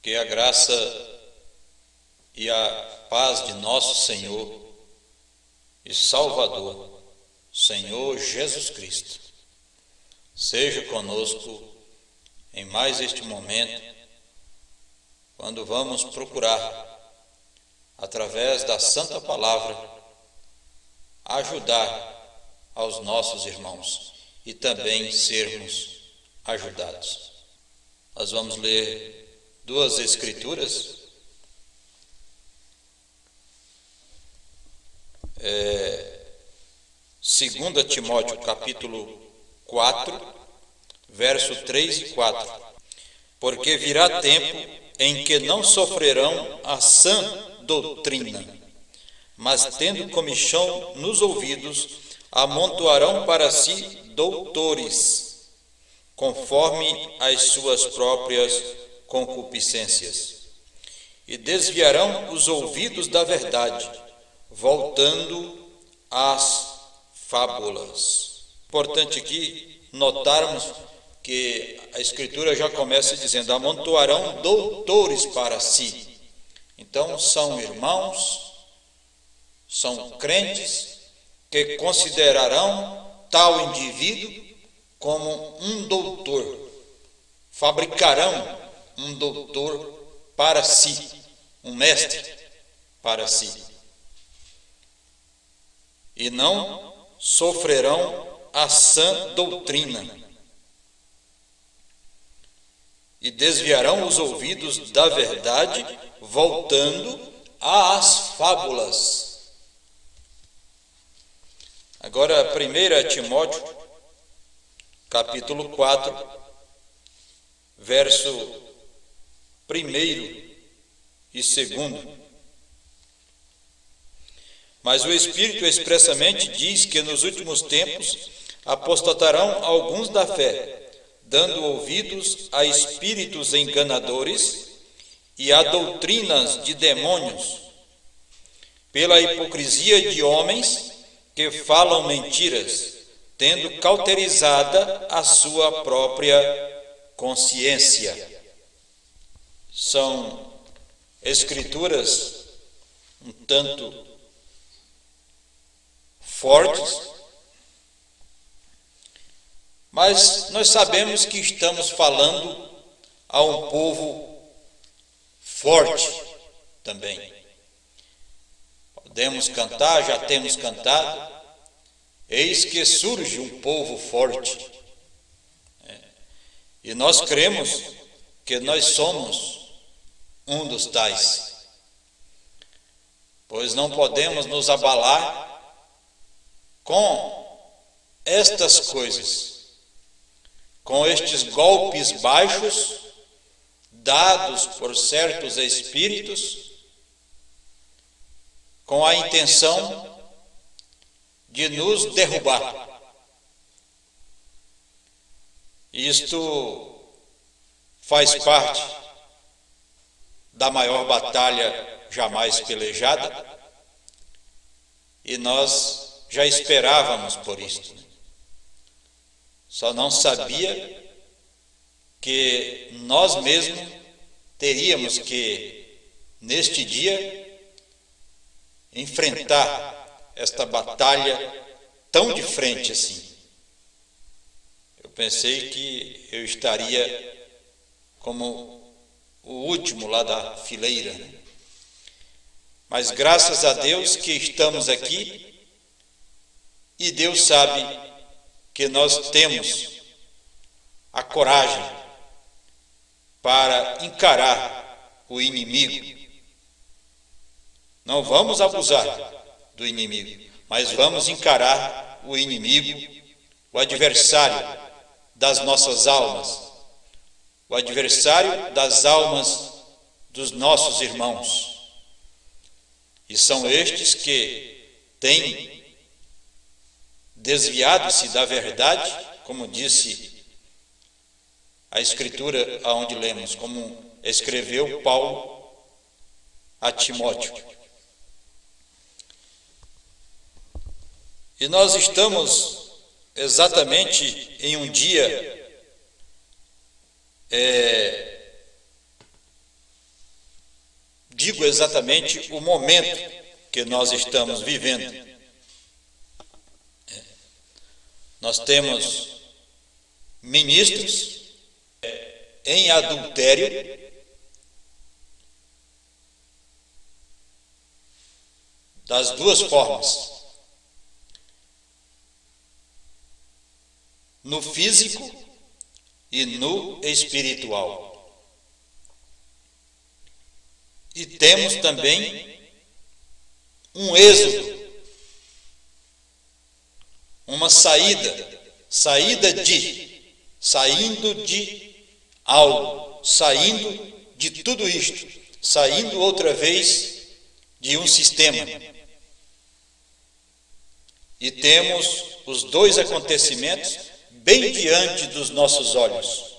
Que a graça e a paz de nosso Senhor e Salvador, Senhor Jesus Cristo, seja conosco em mais este momento, quando vamos procurar, através da Santa Palavra, ajudar aos nossos irmãos e também sermos ajudados. Nós vamos ler duas escrituras, 2 Timóteo capítulo 4, verso 3 e 4. Porque virá tempo em que não sofrerão a sã doutrina, mas tendo comichão nos ouvidos, amontoarão para si doutores, conforme as suas próprias concupiscências, e desviarão os ouvidos da verdade, voltando às fábulas. Importante aqui notarmos que a Escritura já começa dizendo: amontoarão doutores para si. Então são irmãos, são crentes que considerarão tal indivíduo como um doutor, fabricarão um doutor para si, um mestre para si, e não sofrerão a sã doutrina, e desviarão os ouvidos da verdade, voltando às fábulas. Agora, 1 Timóteo, capítulo 4, verso 1º e 2º. Mas o Espírito expressamente diz que nos últimos tempos apostatarão alguns da fé, dando ouvidos a espíritos enganadores e a doutrinas de demônios, pela hipocrisia de homens que falam mentiras, tendo cauterizada a sua própria consciência. São escrituras um tanto fortes, mas nós sabemos que estamos falando a um povo forte também. Podemos cantar, já temos cantado: eis que surge um povo forte. E nós cremos que nós somos um dos tais, pois não podemos nos abalar com estas coisas, com estes golpes baixos dados por certos espíritos, com a intenção de nos derrubar. Isto faz parte da maior batalha jamais pelejada, e nós já esperávamos por isto. Só não sabia que nós mesmos teríamos que, neste dia, enfrentar esta batalha tão de frente assim. Eu pensei que eu estaria como o último lá da fileira, mas graças a Deus que estamos aqui, e Deus sabe que nós temos a coragem para encarar o inimigo. Não vamos abusar do inimigo, mas vamos encarar o inimigo, o adversário das nossas almas, o adversário das almas dos nossos irmãos. E são estes que têm desviado-se da verdade, como disse a Escritura aonde lemos, como escreveu Paulo a Timóteo. E nós estamos exatamente em um dia digo exatamente o momento que nós estamos vivendo. Nós temos ministros em adultério, das duas formas, no físico e no espiritual. E temos também um êxodo, uma saindo de algo, saindo de tudo isto, saindo outra vez de um sistema. E temos os dois acontecimentos bem diante dos nossos olhos.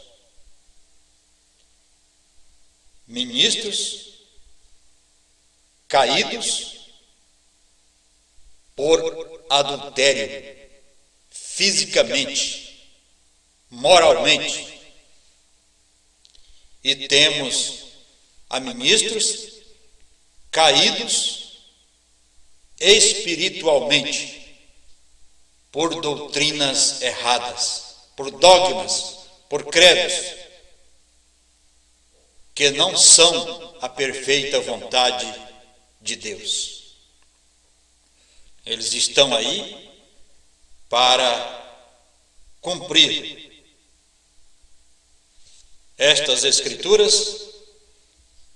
Ministros caídos por adultério, fisicamente, moralmente. E temos a ministros caídos espiritualmente, por doutrinas erradas, por dogmas, por credos, que não são a perfeita vontade de Deus. Eles estão aí para cumprir estas escrituras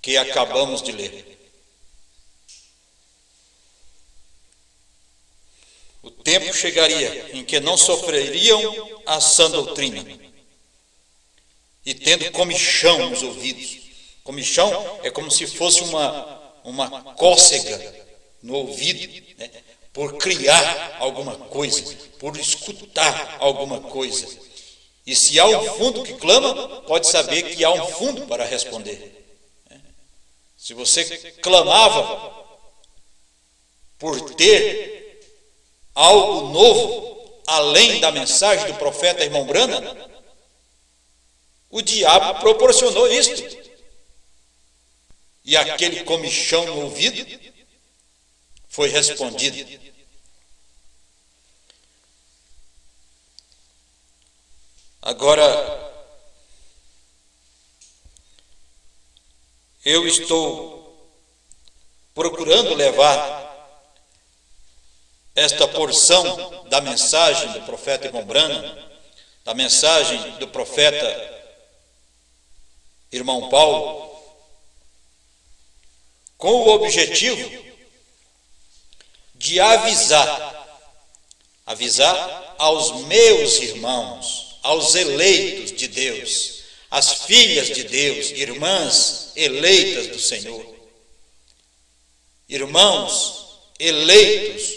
que acabamos de ler. O tempo chegaria em que não sofreriam a sã doutrina, e tendo comichão nos ouvidos. Comichão é como se fosse uma cócega no ouvido, né? Por criar alguma coisa, por escutar alguma coisa. E se há um fundo que clama, pode saber que há um fundo para responder. Se você clamava por ter algo novo, além da mensagem do profeta irmão Branham, o diabo proporcionou isto. E aquele comichão no ouvido foi respondido. Agora, eu estou procurando levar esta porção da mensagem do profeta irmão Branham, da mensagem do profeta irmão Paulo, com o objetivo de avisar aos meus irmãos, aos eleitos de Deus, às filhas de Deus, irmãs eleitas do Senhor, irmãos eleitos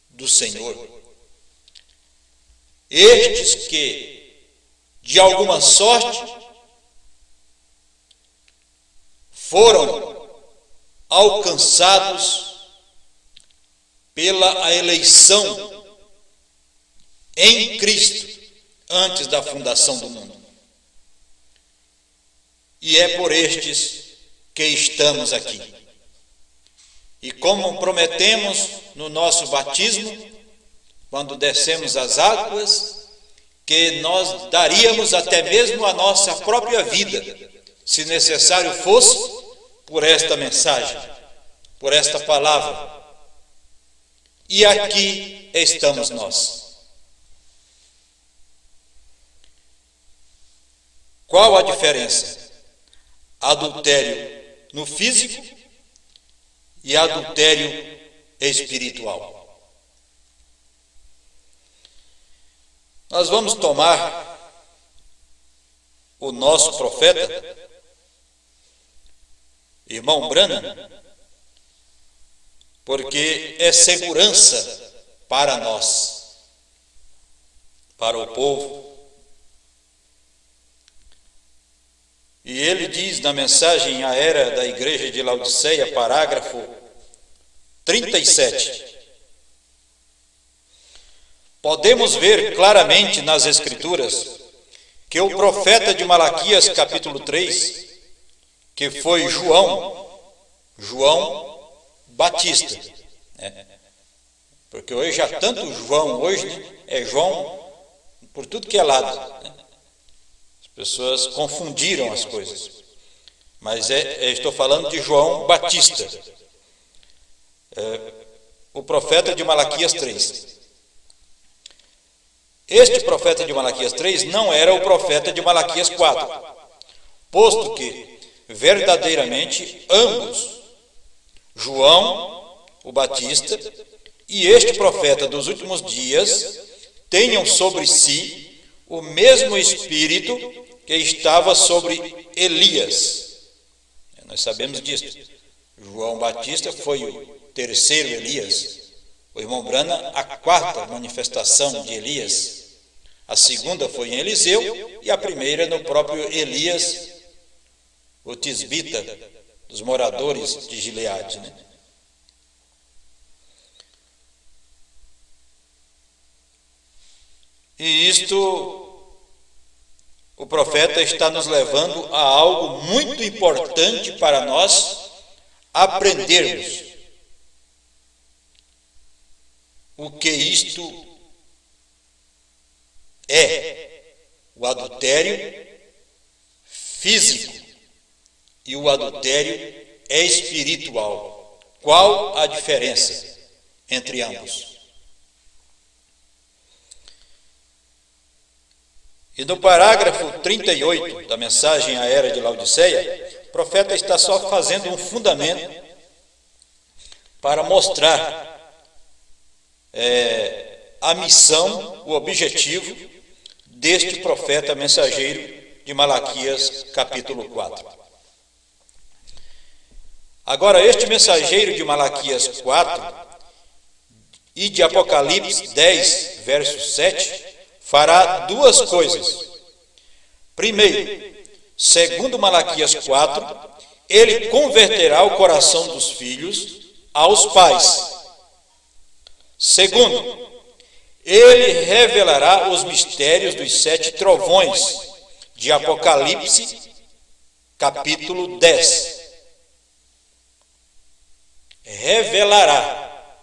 do Senhor, estes que, de alguma sorte, foram alcançados pela eleição em Cristo antes da fundação do mundo. E é por estes que estamos aqui. E como prometemos no nosso batismo, quando descemos as águas, que nós daríamos até mesmo a nossa própria vida, se necessário fosse, por esta mensagem, por esta palavra. E aqui estamos nós. Qual a diferença? Adultério no físico e adultério espiritual. Nós vamos tomar o nosso profeta, irmão Branham, porque é segurança para nós, para o povo. E ele diz na mensagem à era da igreja de Laodiceia, parágrafo 37, podemos ver claramente nas Escrituras que o profeta de Malaquias, capítulo 3, que foi João, João Batista, né? Porque hoje há tanto João, hoje, né? É João por tudo que é lado, né? As pessoas confundiram as coisas, mas estou falando de João Batista, o profeta de Malaquias 3. Este profeta de Malaquias 3 não era o profeta de Malaquias 4, posto que, verdadeiramente, ambos, João, o Batista, e este profeta dos últimos dias, tenham sobre si o mesmo espírito que estava sobre Elias. Nós sabemos disso. João Batista foi o terceiro Elias. O irmão Branham, a quarta manifestação de Elias. A segunda foi em Eliseu e a primeira no próprio Elias, o tisbita dos moradores de Gileade, né? E isto, o profeta está nos levando a algo muito importante para nós aprendermos. O que isto é: o adultério físico e o adultério espiritual. Qual a diferença entre ambos? E no parágrafo 38 da mensagem à era de Laodiceia, o profeta está só fazendo um fundamento para mostrar a missão, o objetivo deste profeta mensageiro de Malaquias, capítulo 4. Agora, este mensageiro de Malaquias 4 e de Apocalipse 10, verso 7, fará duas coisas. Primeiro, segundo Malaquias 4, ele converterá o coração dos filhos aos pais. Segundo, ele revelará os mistérios dos 7 trovões de Apocalipse, capítulo 10. Revelará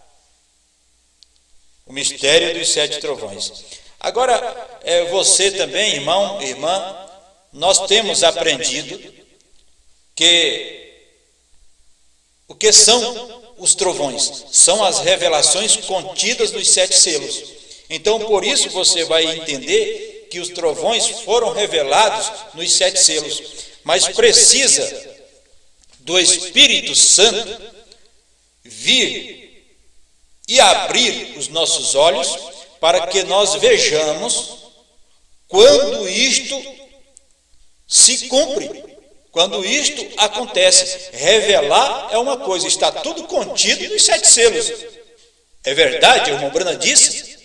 o mistério dos 7 trovões. Agora, você também, irmão, irmã, nós temos aprendido que o que são os trovões? São as revelações contidas nos 7 selos. Então, por isso você vai entender que os trovões foram revelados nos 7 selos. Mas precisa do Espírito Santo vir e abrir os nossos olhos para que nós vejamos quando isto se cumpre, quando isto acontece. Revelar é uma coisa, está tudo contido nos 7 selos. É verdade, o irmão Branham disse.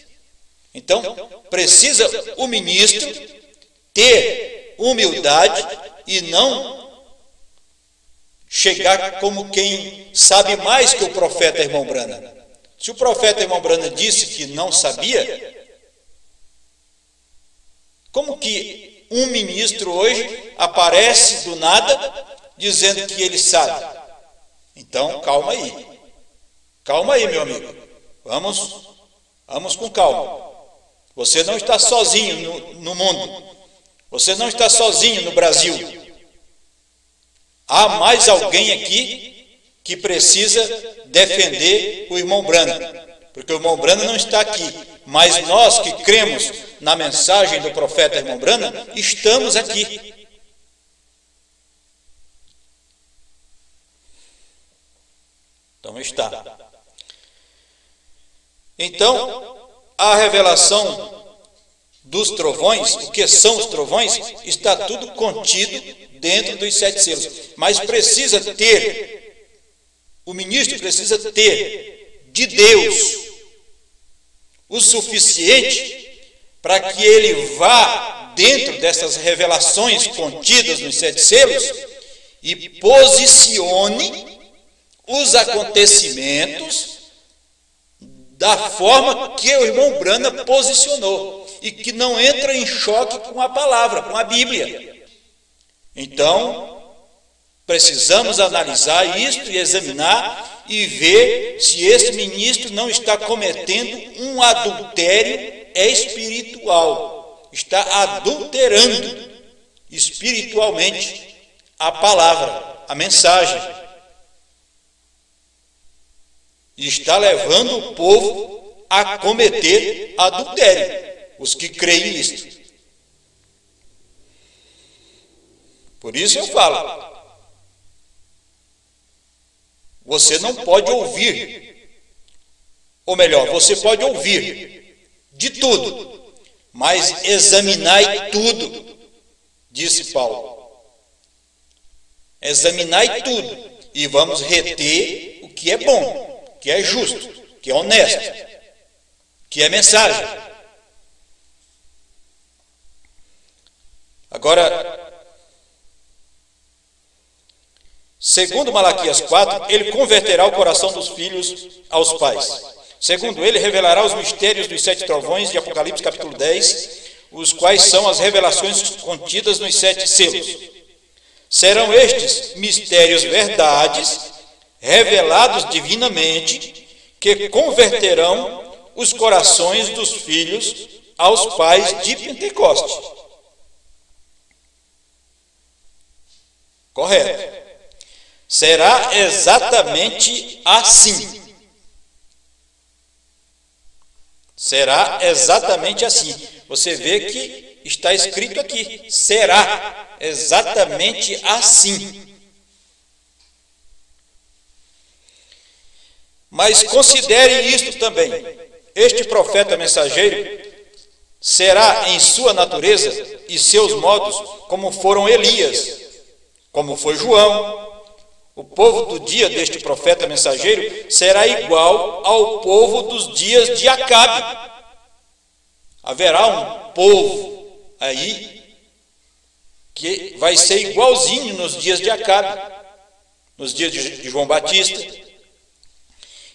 Então, precisa o ministro ter humildade e não chegar como quem sabe mais que o profeta irmão Branham. Se o profeta irmão Branham disse que não sabia, como que um ministro hoje aparece do nada dizendo que ele sabe? Então, calma aí, meu amigo, vamos com calma. Você não está sozinho no mundo, você não está sozinho no Brasil. Há mais alguém aqui que precisa defender o irmão Branham, porque o irmão Branham não está aqui, mas nós que cremos na mensagem do profeta irmão Branham, estamos aqui. Então está. Então, a revelação dos trovões, o que são os trovões, está tudo contido dentro dos 7 selos, mas precisa ter, o ministro precisa ter de Deus o suficiente para que ele vá dentro dessas revelações contidas nos 7 selos e posicione os acontecimentos da forma que o irmão Branham posicionou e que não entra em choque com a palavra, com a Bíblia. Então, precisamos analisar isto e examinar e ver se esse ministro não está cometendo um adultério espiritual, está adulterando espiritualmente a palavra, a mensagem, e está levando o povo a cometer adultério, os que creem nisto. Por isso eu falo, você não pode ouvir, ou melhor, você pode ouvir de tudo, mas examinai tudo, disse Paulo. Examinai tudo e vamos reter o que é bom, o que é justo, o que é honesto, o que é mensagem. Agora, segundo Malaquias 4, ele converterá o coração dos filhos aos pais. Segundo ele, revelará os mistérios dos 7 trovões de Apocalipse capítulo 10, os quais são as revelações contidas nos 7 selos. Serão estes mistérios verdades, revelados divinamente, que converterão os corações dos filhos aos pais de Pentecoste. Correto. Será exatamente assim. Será exatamente assim. Você vê que está escrito aqui, será exatamente assim. Mas considere isto também. Este profeta mensageiro será em sua natureza e seus modos como foram Elias, como foi João. O povo do dia deste profeta mensageiro será igual ao povo dos dias de Acabe. Haverá um povo aí que vai ser igualzinho nos dias de Acabe, nos dias de João Batista,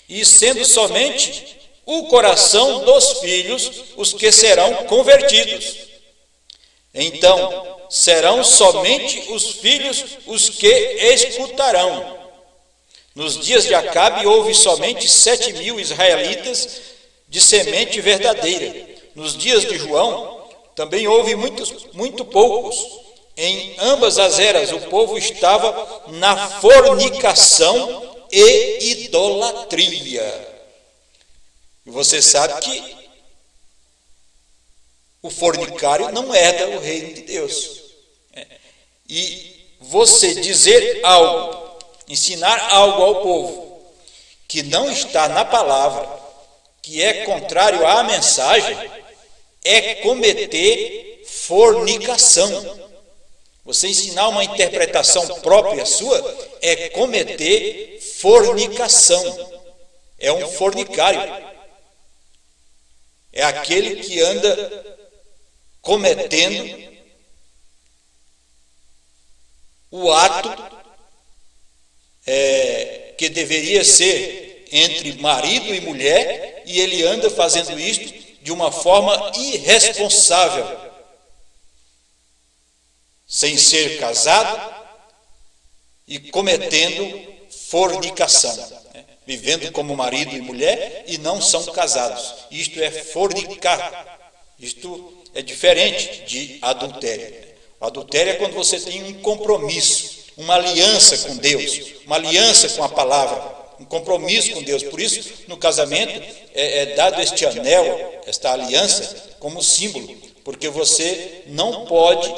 e sendo somente o coração dos filhos os que serão convertidos. Então, serão somente os filhos os que escutarão. Nos dias de Acabe houve somente 7.000 israelitas de semente verdadeira. Nos dias de João também houve muito poucos. Em ambas as eras o povo estava na fornicação e idolatria. E você sabe que o fornicário não herda o reino de Deus. E você dizer algo, ensinar algo ao povo que não está na palavra, que é contrário à mensagem, é cometer fornicação. Você ensinar uma interpretação própria sua é cometer fornicação. É um fornicário. É aquele que anda cometendo o ato que deveria ser entre marido e mulher, e ele anda fazendo isto de uma forma irresponsável, sem ser casado e cometendo fornicação, vivendo como marido e mulher e não são casados. Isto é fornicar. Isto é diferente de adultério. O adultério é quando você tem um compromisso, uma aliança com Deus, uma aliança com a palavra, um compromisso com Deus. Por isso, no casamento, é dado este anel, esta aliança, como símbolo, porque você não pode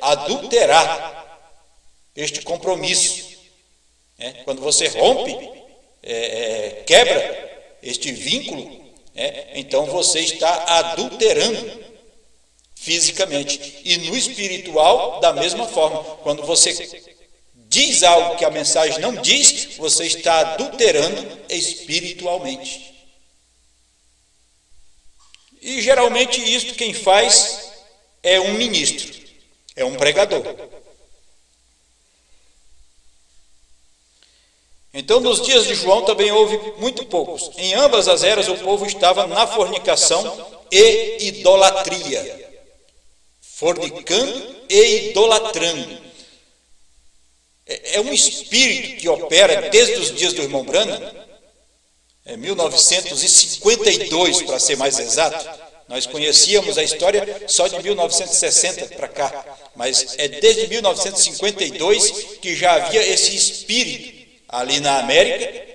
adulterar este compromisso. Quando você rompe, quebra este vínculo, então você está adulterando fisicamente. E no espiritual, da mesma forma, quando você diz algo que a mensagem não diz, você está adulterando espiritualmente. E geralmente isto quem faz é um ministro, é um pregador. Então, nos dias de João também houve muito poucos. Em ambas as eras o povo estava na fornicação e idolatria. Fornicando e idolatrando. É um espírito que opera desde os dias do irmão Branham, 1952 para ser mais exato. Nós conhecíamos a história só de 1960 para cá, mas é desde 1952 que já havia esse espírito ali na América,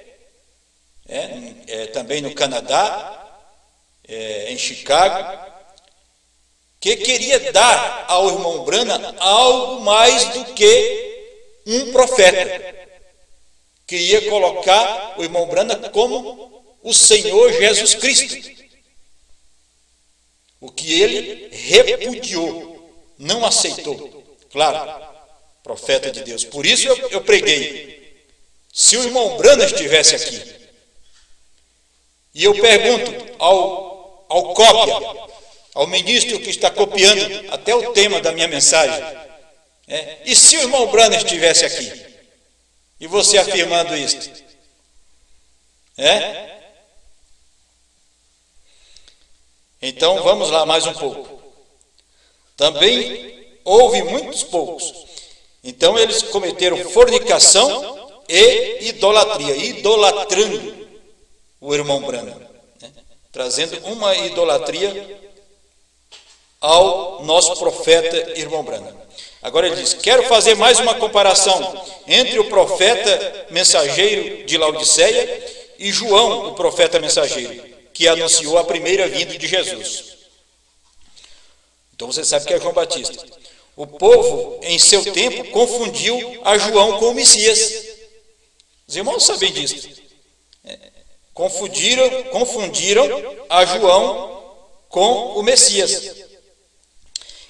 também no Canadá, em Chicago, que queria dar ao irmão Branham algo mais do que um profeta. Queria colocar o irmão Branham como o Senhor Jesus Cristo. O que ele repudiou, não aceitou. Claro, profeta de Deus. Por isso eu preguei. Se o irmão Branham estivesse aqui, e eu pergunto ao cópia, ao ministro que está copiando até o tema da minha mensagem, e se o irmão Branham estivesse aqui, e você afirmando isto, então vamos lá mais um pouco. Também houve muitos poucos. Então eles cometeram fornicação e idolatria, idolatrando o irmão Branham, trazendo uma idolatria ao nosso profeta irmão Branham. Agora ele diz: quero fazer mais uma comparação entre o profeta mensageiro de Laodiceia e João, o profeta mensageiro, que anunciou a primeira vinda de Jesus. Então você sabe que é João Batista. O povo, em seu tempo, confundiu a João com o Messias. Os irmãos sabem disso. Confundiram a João com o Messias.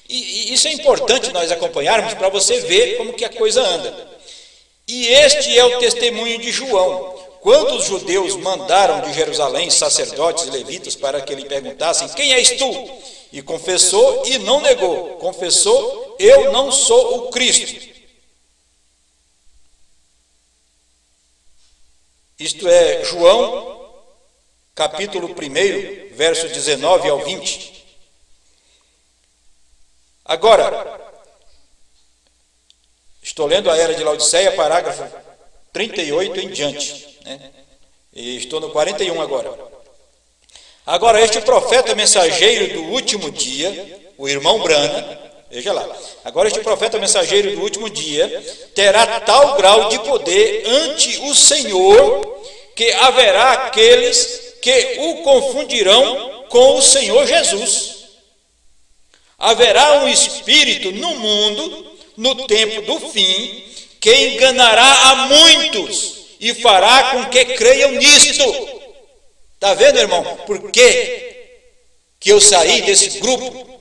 E isso é importante nós acompanharmos para você ver como que a coisa anda. E este é o testemunho de João. Quando os judeus mandaram de Jerusalém sacerdotes e levitas para que lhe perguntassem: quem és tu? E confessou e não negou. Confessou: eu não sou o Cristo. Isto é João, capítulo 1, verso 19 ao 20. Agora, estou lendo a Era de Laodiceia, parágrafo 38 em diante. E estou no 41 agora. Agora, este profeta mensageiro do último dia, o irmão Branham, veja lá. Agora, este profeta mensageiro do último dia terá tal grau de poder ante o Senhor que haverá aqueles que o confundirão com o Senhor Jesus. Haverá um espírito no mundo, no tempo do fim, que enganará a muitos e fará com que creiam nisto. Está vendo, irmão? Por que eu saí desse grupo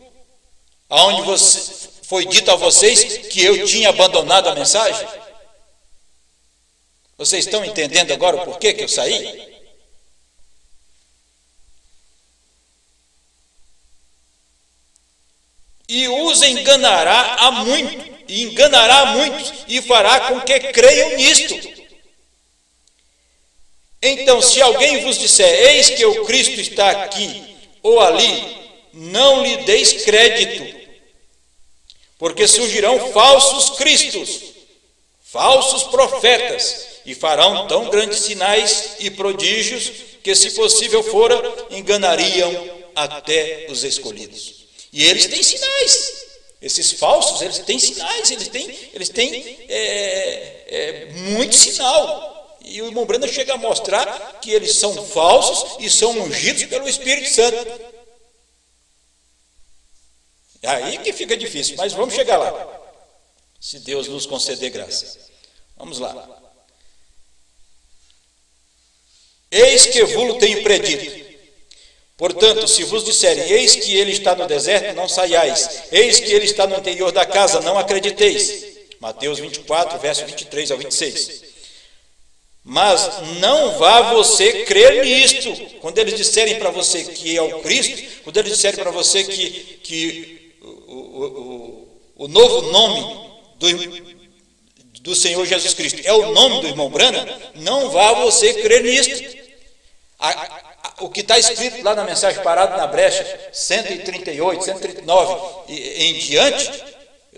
onde foi dito a vocês que eu tinha abandonado a mensagem? Vocês estão entendendo agora o porquê que eu saí? E os enganará a muitos e fará com que creiam nisto. Então, se alguém vos disser: eis que o Cristo está aqui ou ali, não lhe deis crédito, porque surgirão falsos cristos, falsos profetas, e farão tão grandes sinais e prodígios que, se possível fora, enganariam até os escolhidos. E eles têm sinais. Esses falsos, eles têm sinais, eles têm muito sinal. E o irmão Branham chega a mostrar que eles são falsos e são ungidos pelo Espírito Santo. É aí que fica difícil, mas vamos chegar lá, se Deus nos conceder graça. Vamos lá. Eis que vos tenho predito. Portanto, se vos disserem: eis que ele está no deserto, não saiais. Eis que ele está no interior da casa, não acrediteis. Mateus 24, verso 23 ao 26. Mas não vá você crer nisto. Quando eles disserem para você que é o Cristo, quando eles disserem para você que o novo nome do Senhor Jesus Cristo é o nome do irmão Branham, não vá você crer nisto. O que está escrito lá na mensagem Parado na Brecha, 138, 139 e em diante,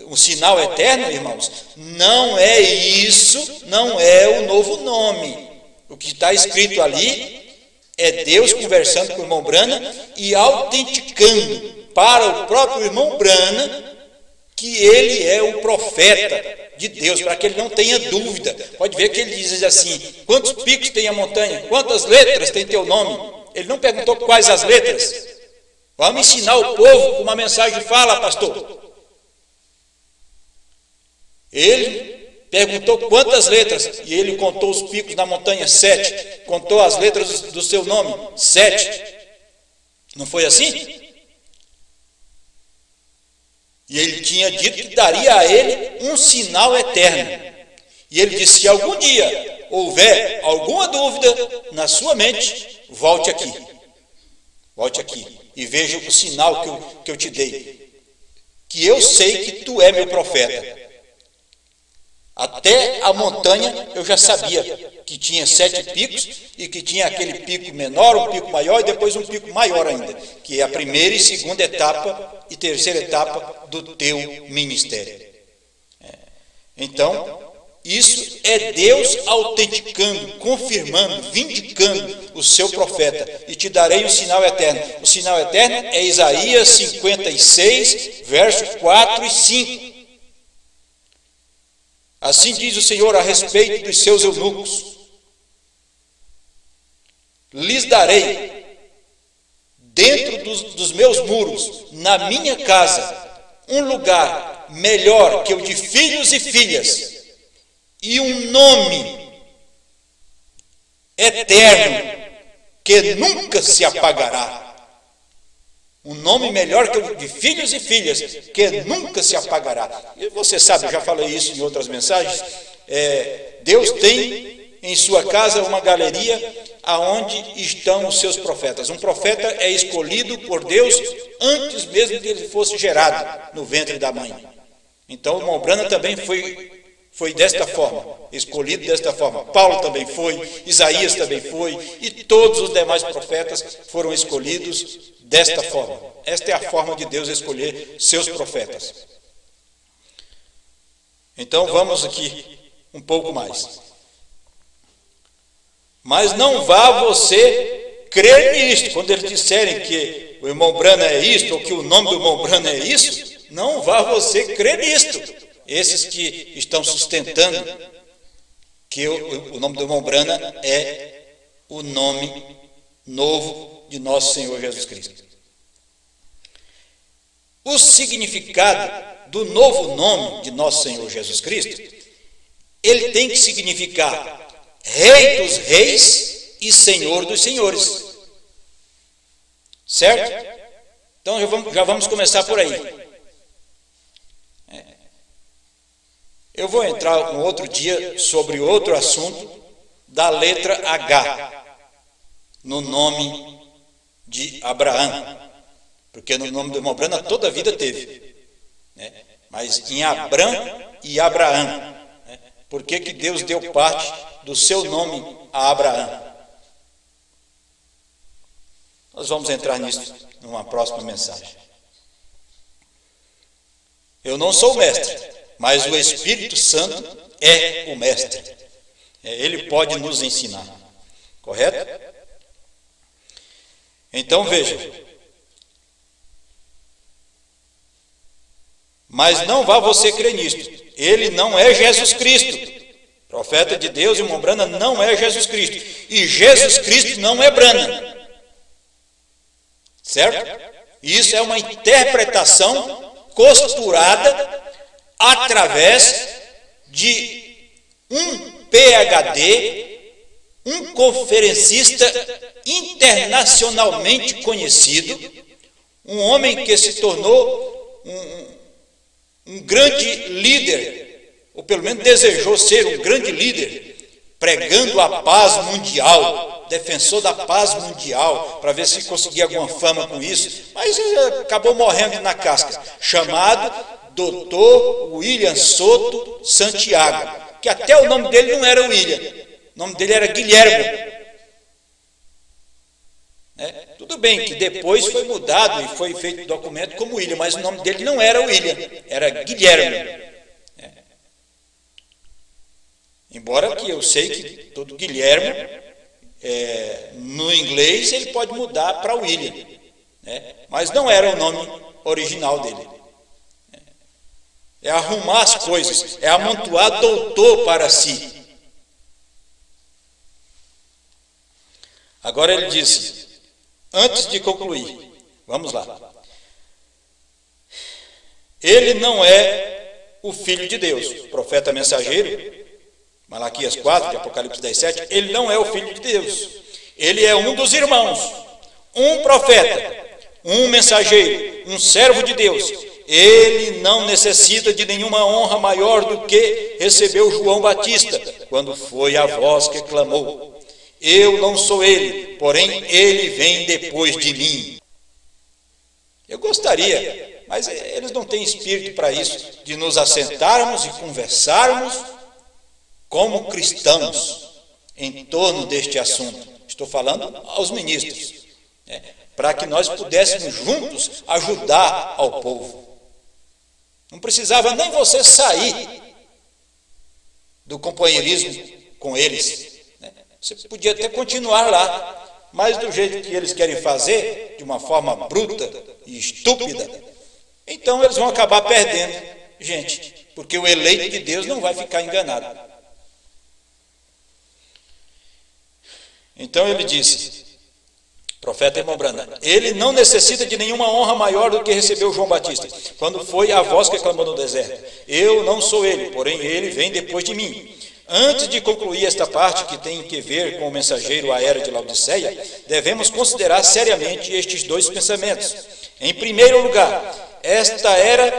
um sinal eterno, irmãos, não é isso, não é o novo nome. O que está escrito ali é Deus conversando com o irmão Brana e autenticando para o próprio irmão Brana que ele é o profeta de Deus, para que ele não tenha dúvida. Pode ver que ele diz assim: quantos picos tem a montanha? Quantas letras tem teu nome? Ele não perguntou quais as letras. Vamos ensinar o povo com uma mensagem fala, pastor. Ele perguntou quantas letras, e ele contou os picos na montanha, 7. Contou as letras do seu nome, 7. Não foi assim? E ele tinha dito que daria a ele um sinal eterno. E ele disse: se algum dia houver alguma dúvida na sua mente, volte aqui. Volte aqui e veja o sinal que eu te dei. Que eu sei que tu é meu profeta. Até a montanha eu já sabia que tinha 7 picos e que tinha aquele pico menor, um pico maior e depois um pico maior ainda, que é a primeira e segunda etapa e terceira etapa do teu ministério. Então, isso é Deus autenticando, confirmando, vindicando o seu profeta. E te darei um sinal eterno. O sinal eterno é Isaías 56, versos 4 e 5. Assim diz o Senhor a respeito dos seus eunucos: lhes darei, dentro dos meus muros, na minha casa, um lugar melhor que o de filhos e filhas, e um nome eterno que nunca se apagará. Um nome melhor que o de filhos e filhas, que nunca se apagará. E você sabe, eu já falei isso em outras mensagens, Deus tem em sua casa uma galeria aonde estão os seus profetas. Um profeta é escolhido por Deus antes mesmo que ele fosse gerado no ventre da mãe. Então o irmão Brana também foi desta forma, escolhido desta forma. Paulo também foi, Isaías também foi, e todos os demais profetas foram escolhidos desta forma. Esta é a forma de Deus escolher seus profetas. Então vamos aqui um pouco mais. Mas não vá você crer nisto. Quando eles disserem que o irmão Brana é isto, ou que o nome do irmão Brana é isso, não vá você crer nisto. Esses que estão sustentando que o nome do irmão Brana é o nome novo de nosso Senhor Jesus Cristo. O significado do novo nome de nosso Senhor Jesus Cristo, ele tem que significar Rei dos Reis e Senhor dos Senhores. Certo? Então já vamos começar por aí. Eu vou entrar um outro dia sobre outro assunto da letra H no nome de Abraão, porque no nome do irmão Brana toda a vida teve, né? Mas em Abrão e Abraão, né? Por que Deus deu parte do seu nome a Abraão? Nós vamos entrar nisso numa próxima mensagem. Eu não sou mestre, mas o Espírito Santo é o mestre. Ele pode nos ensinar. Correto? Então veja. Mas não vá você crer nisto. Ele não é Jesus Cristo. Profeta de Deus, irmão Brana, não é Jesus Cristo. E Jesus Cristo não é Brana. Certo? Isso é uma interpretação costurada através de um PhD, um conferencista internacionalmente conhecido, um homem que se tornou um grande líder, ou pelo menos desejou ser um grande líder, pregando a paz mundial, defensor da paz mundial, para ver se conseguia alguma fama com isso, mas acabou morrendo na casca, chamado Dr. William Soto Santiago, que até o nome dele não era William, o nome dele era Guilherme. Tudo bem que depois foi mudado e foi feito documento como William, mas o nome dele não era William, era Guilherme. Embora que eu sei que todo Guilherme, no inglês, ele pode mudar para William, mas não era o nome original dele. É arrumar as coisas, é amontoar doutor para si. Agora ele disse, antes de concluir, vamos lá. Ele não é o Filho de Deus, profeta mensageiro, Malaquias 4, de Apocalipse 10, 7, ele não é o Filho de Deus. Ele é um dos irmãos, um profeta, um mensageiro, um servo de Deus. Ele não necessita de nenhuma honra maior do que recebeu João Batista, quando foi a voz que clamou. Eu não sou ele, porém ele vem depois de mim. Eu gostaria, mas eles não têm espírito para isso, de nos assentarmos e conversarmos como cristãos em torno deste assunto. Estou falando aos ministros, para que nós pudéssemos juntos ajudar ao povo. Não precisava nem você sair do companheirismo com eles. Você podia até continuar lá, mas do jeito que eles querem fazer, de uma forma bruta e estúpida, então eles vão acabar perdendo gente, porque o eleito de Deus não vai ficar enganado. Então ele disse, profeta Irmão Branham, ele não necessita de nenhuma honra maior do que recebeu João Batista, quando foi a voz que clamou no deserto. Eu não sou ele, porém ele vem depois de mim. Antes de concluir esta parte que tem que ver com o mensageiro à era de Laodiceia, devemos considerar seriamente estes dois pensamentos. Em primeiro lugar, esta era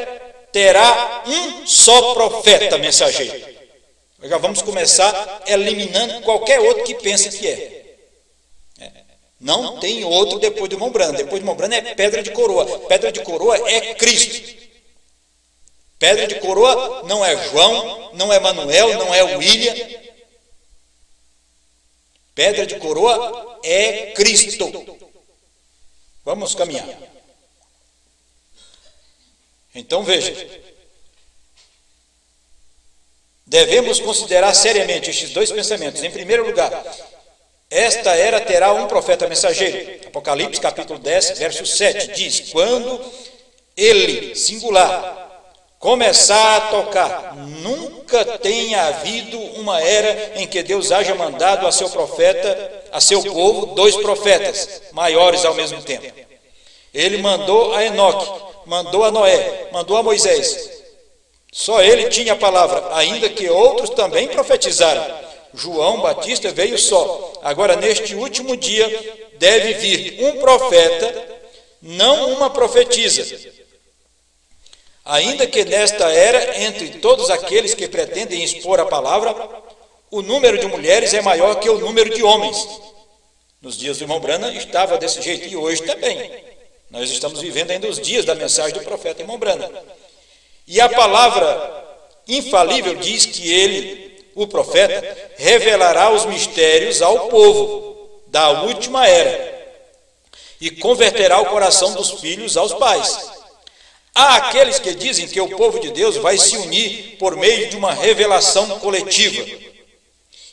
terá um só profeta mensageiro. Já vamos começar eliminando qualquer outro que pense que é. Não tem outro depois do Irmão Branham. Depois do Irmão Branham é pedra de coroa. Pedra de coroa é Cristo. Pedra de coroa não é João, não é Manuel, não é William. Pedra de coroa é Cristo. Vamos caminhar. Então veja. Devemos considerar seriamente estes dois pensamentos. Em primeiro lugar, esta era terá um profeta mensageiro. Apocalipse capítulo 10, verso 7 diz, quando ele, singular, começar a tocar, nunca tenha havido uma era em que Deus haja mandado a seu profeta, a seu povo, dois profetas maiores ao mesmo tempo. Ele mandou a Enoque, mandou a Noé, mandou a Moisés. Só ele tinha a palavra, ainda que outros também profetizaram. João Batista veio só. Agora, neste último dia, deve vir um profeta, não uma profetisa. Ainda que nesta era, entre todos aqueles que pretendem expor a palavra, o número de mulheres é maior que o número de homens. Nos dias do Irmão Branham estava desse jeito, e hoje também. Nós estamos vivendo ainda os dias da mensagem do profeta Irmão Branham. E a palavra infalível diz que ele, o profeta, revelará os mistérios ao povo da última era e converterá o coração dos filhos aos pais. Há aqueles que dizem que o povo de Deus vai se unir por meio de uma revelação coletiva.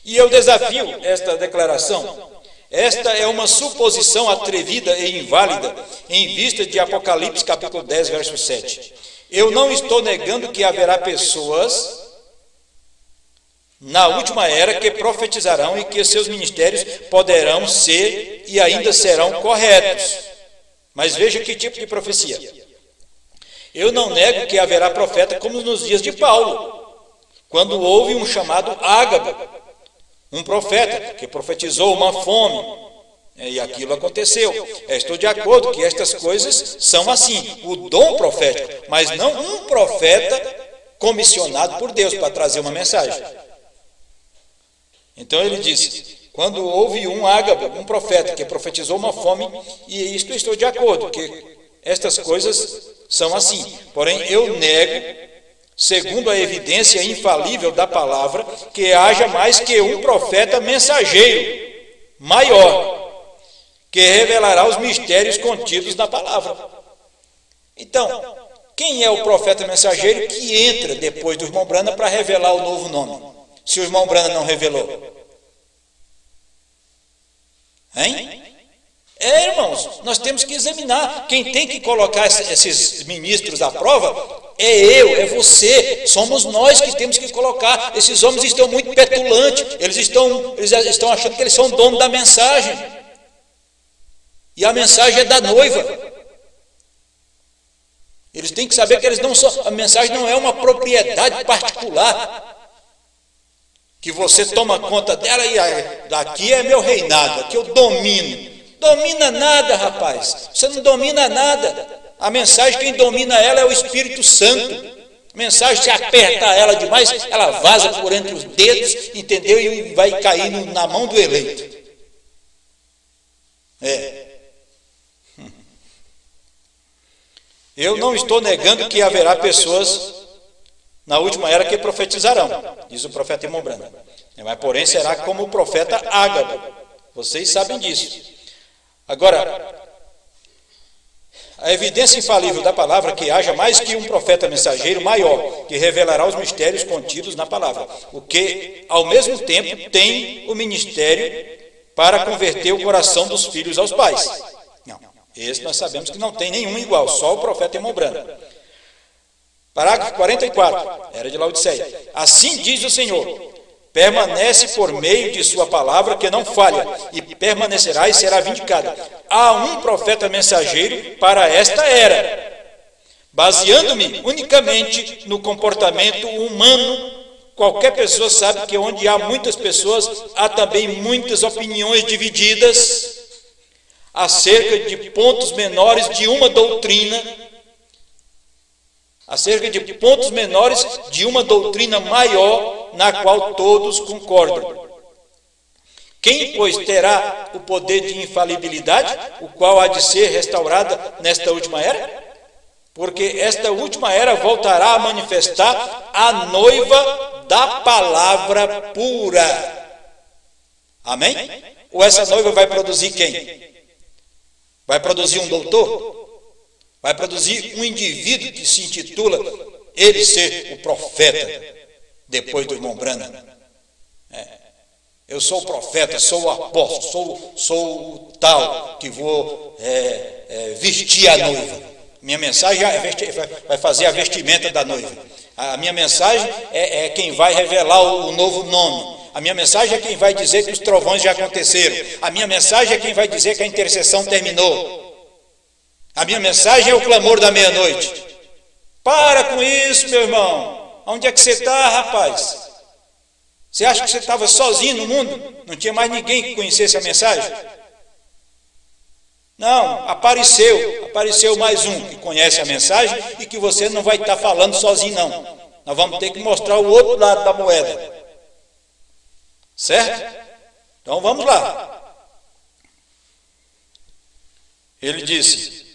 E eu desafio esta declaração. Esta é uma suposição atrevida e inválida em vista de Apocalipse capítulo 10, verso 7. Eu não estou negando que haverá pessoas na última era que profetizarão e que seus ministérios poderão ser e ainda serão corretos. Mas veja que tipo de profecia. Eu não nego que haverá profeta como nos dias de Paulo, quando houve um chamado Ágabo, um profeta que profetizou uma fome, e aquilo aconteceu. Estou de acordo que estas coisas são assim, o dom profético, mas não um profeta comissionado por Deus para trazer uma mensagem. Então ele disse, quando houve um Ágabo, um profeta que profetizou uma fome, e isto estou de acordo, que estas coisas são assim. Porém, eu nego, segundo a evidência infalível da palavra, que haja mais que um profeta mensageiro maior, que revelará os mistérios contidos na palavra. Então, quem é o profeta mensageiro que entra depois do irmão Branham para revelar o novo nome? Se o irmão Branham não revelou. Hein? Irmãos, nós temos que examinar. Quem tem que colocar esses ministros à prova é eu, é você, somos nós que temos que colocar. Esses homens estão muito petulantes, eles estão achando que eles são donos da mensagem. E a mensagem é da noiva. Eles têm que saber que eles não são, a mensagem não é uma propriedade particular, que você toma conta dela e daqui é meu reinado, aqui eu domino. Domina nada, rapaz, você não domina nada. A mensagem, quem domina ela é o Espírito Santo. A mensagem, se aperta ela demais, ela vaza por entre os dedos, entendeu? E vai cair na mão do eleito. Eu não estou negando que haverá pessoas na última era que profetizarão, diz o profeta irmão Branham. Mas porém será como o profeta Ágabo. Vocês sabem disso. Agora, a evidência infalível da palavra é que haja mais que um profeta mensageiro maior, que revelará os mistérios contidos na palavra, o que, ao mesmo tempo, tem o ministério para converter o coração dos filhos aos pais. Não, esse nós sabemos que não tem nenhum igual, só o profeta irmão Branham. Parágrafo 44, era de Laodiceia. Assim diz o Senhor: permanece por meio de sua palavra que não falha, e permanecerá e será vindicada. Há um profeta mensageiro para esta era. Baseando-me unicamente no comportamento humano, qualquer pessoa sabe que onde há muitas pessoas, há também muitas opiniões divididas acerca de pontos menores de uma doutrina, maior, na qual todos concordam. Quem, pois, terá o poder de infalibilidade, o qual há de ser restaurada nesta última era? Porque esta última era voltará a manifestar a noiva da palavra pura. Amém? Ou essa noiva vai produzir quem? Vai produzir um doutor? Vai produzir um indivíduo que se intitula ele ser o profeta, depois do irmão Branham. Eu sou o profeta, sou o apóstolo, sou o tal que vou vestir a noiva. Minha mensagem vai fazer a vestimenta da noiva. A minha mensagem é quem vai revelar o novo nome. A minha mensagem é quem vai dizer que os trovões já aconteceram. A minha mensagem é quem vai dizer que a intercessão terminou. A minha mensagem é o clamor da meia-noite. Para com isso, meu irmão. Onde é que você está, rapaz? Você acha que você estava sozinho no mundo? Não tinha mais ninguém que conhecesse a mensagem? Não, apareceu mais um que conhece a mensagem e que você não vai estar falando sozinho, não. Nós vamos ter que mostrar o outro lado da moeda. Certo? Então vamos lá. Ele disse,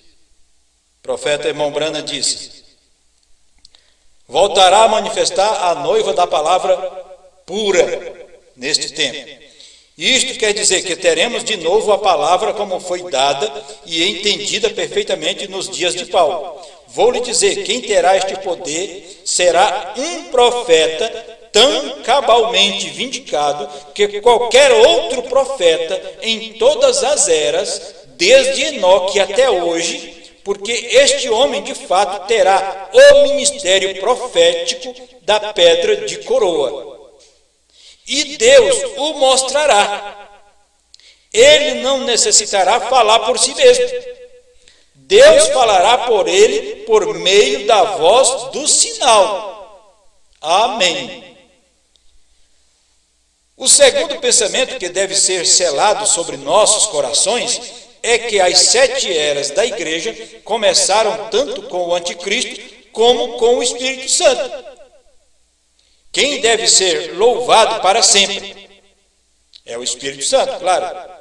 o profeta irmão Branham disse: voltará a manifestar a noiva da palavra pura neste tempo. Isto quer dizer que teremos de novo a palavra como foi dada e entendida perfeitamente nos dias de Paulo. Vou lhe dizer, quem terá este poder será um profeta tão cabalmente vindicado que qualquer outro profeta em todas as eras, desde Enoque até hoje, porque este homem de fato terá o ministério profético da pedra de coroa. E Deus o mostrará. Ele não necessitará falar por si mesmo. Deus falará por ele por meio da voz do sinal. Amém. O segundo pensamento que deve ser selado sobre nossos corações é que as 7 eras da igreja começaram tanto com o anticristo como com o Espírito Santo. Quem deve ser louvado para sempre é o Espírito Santo, claro.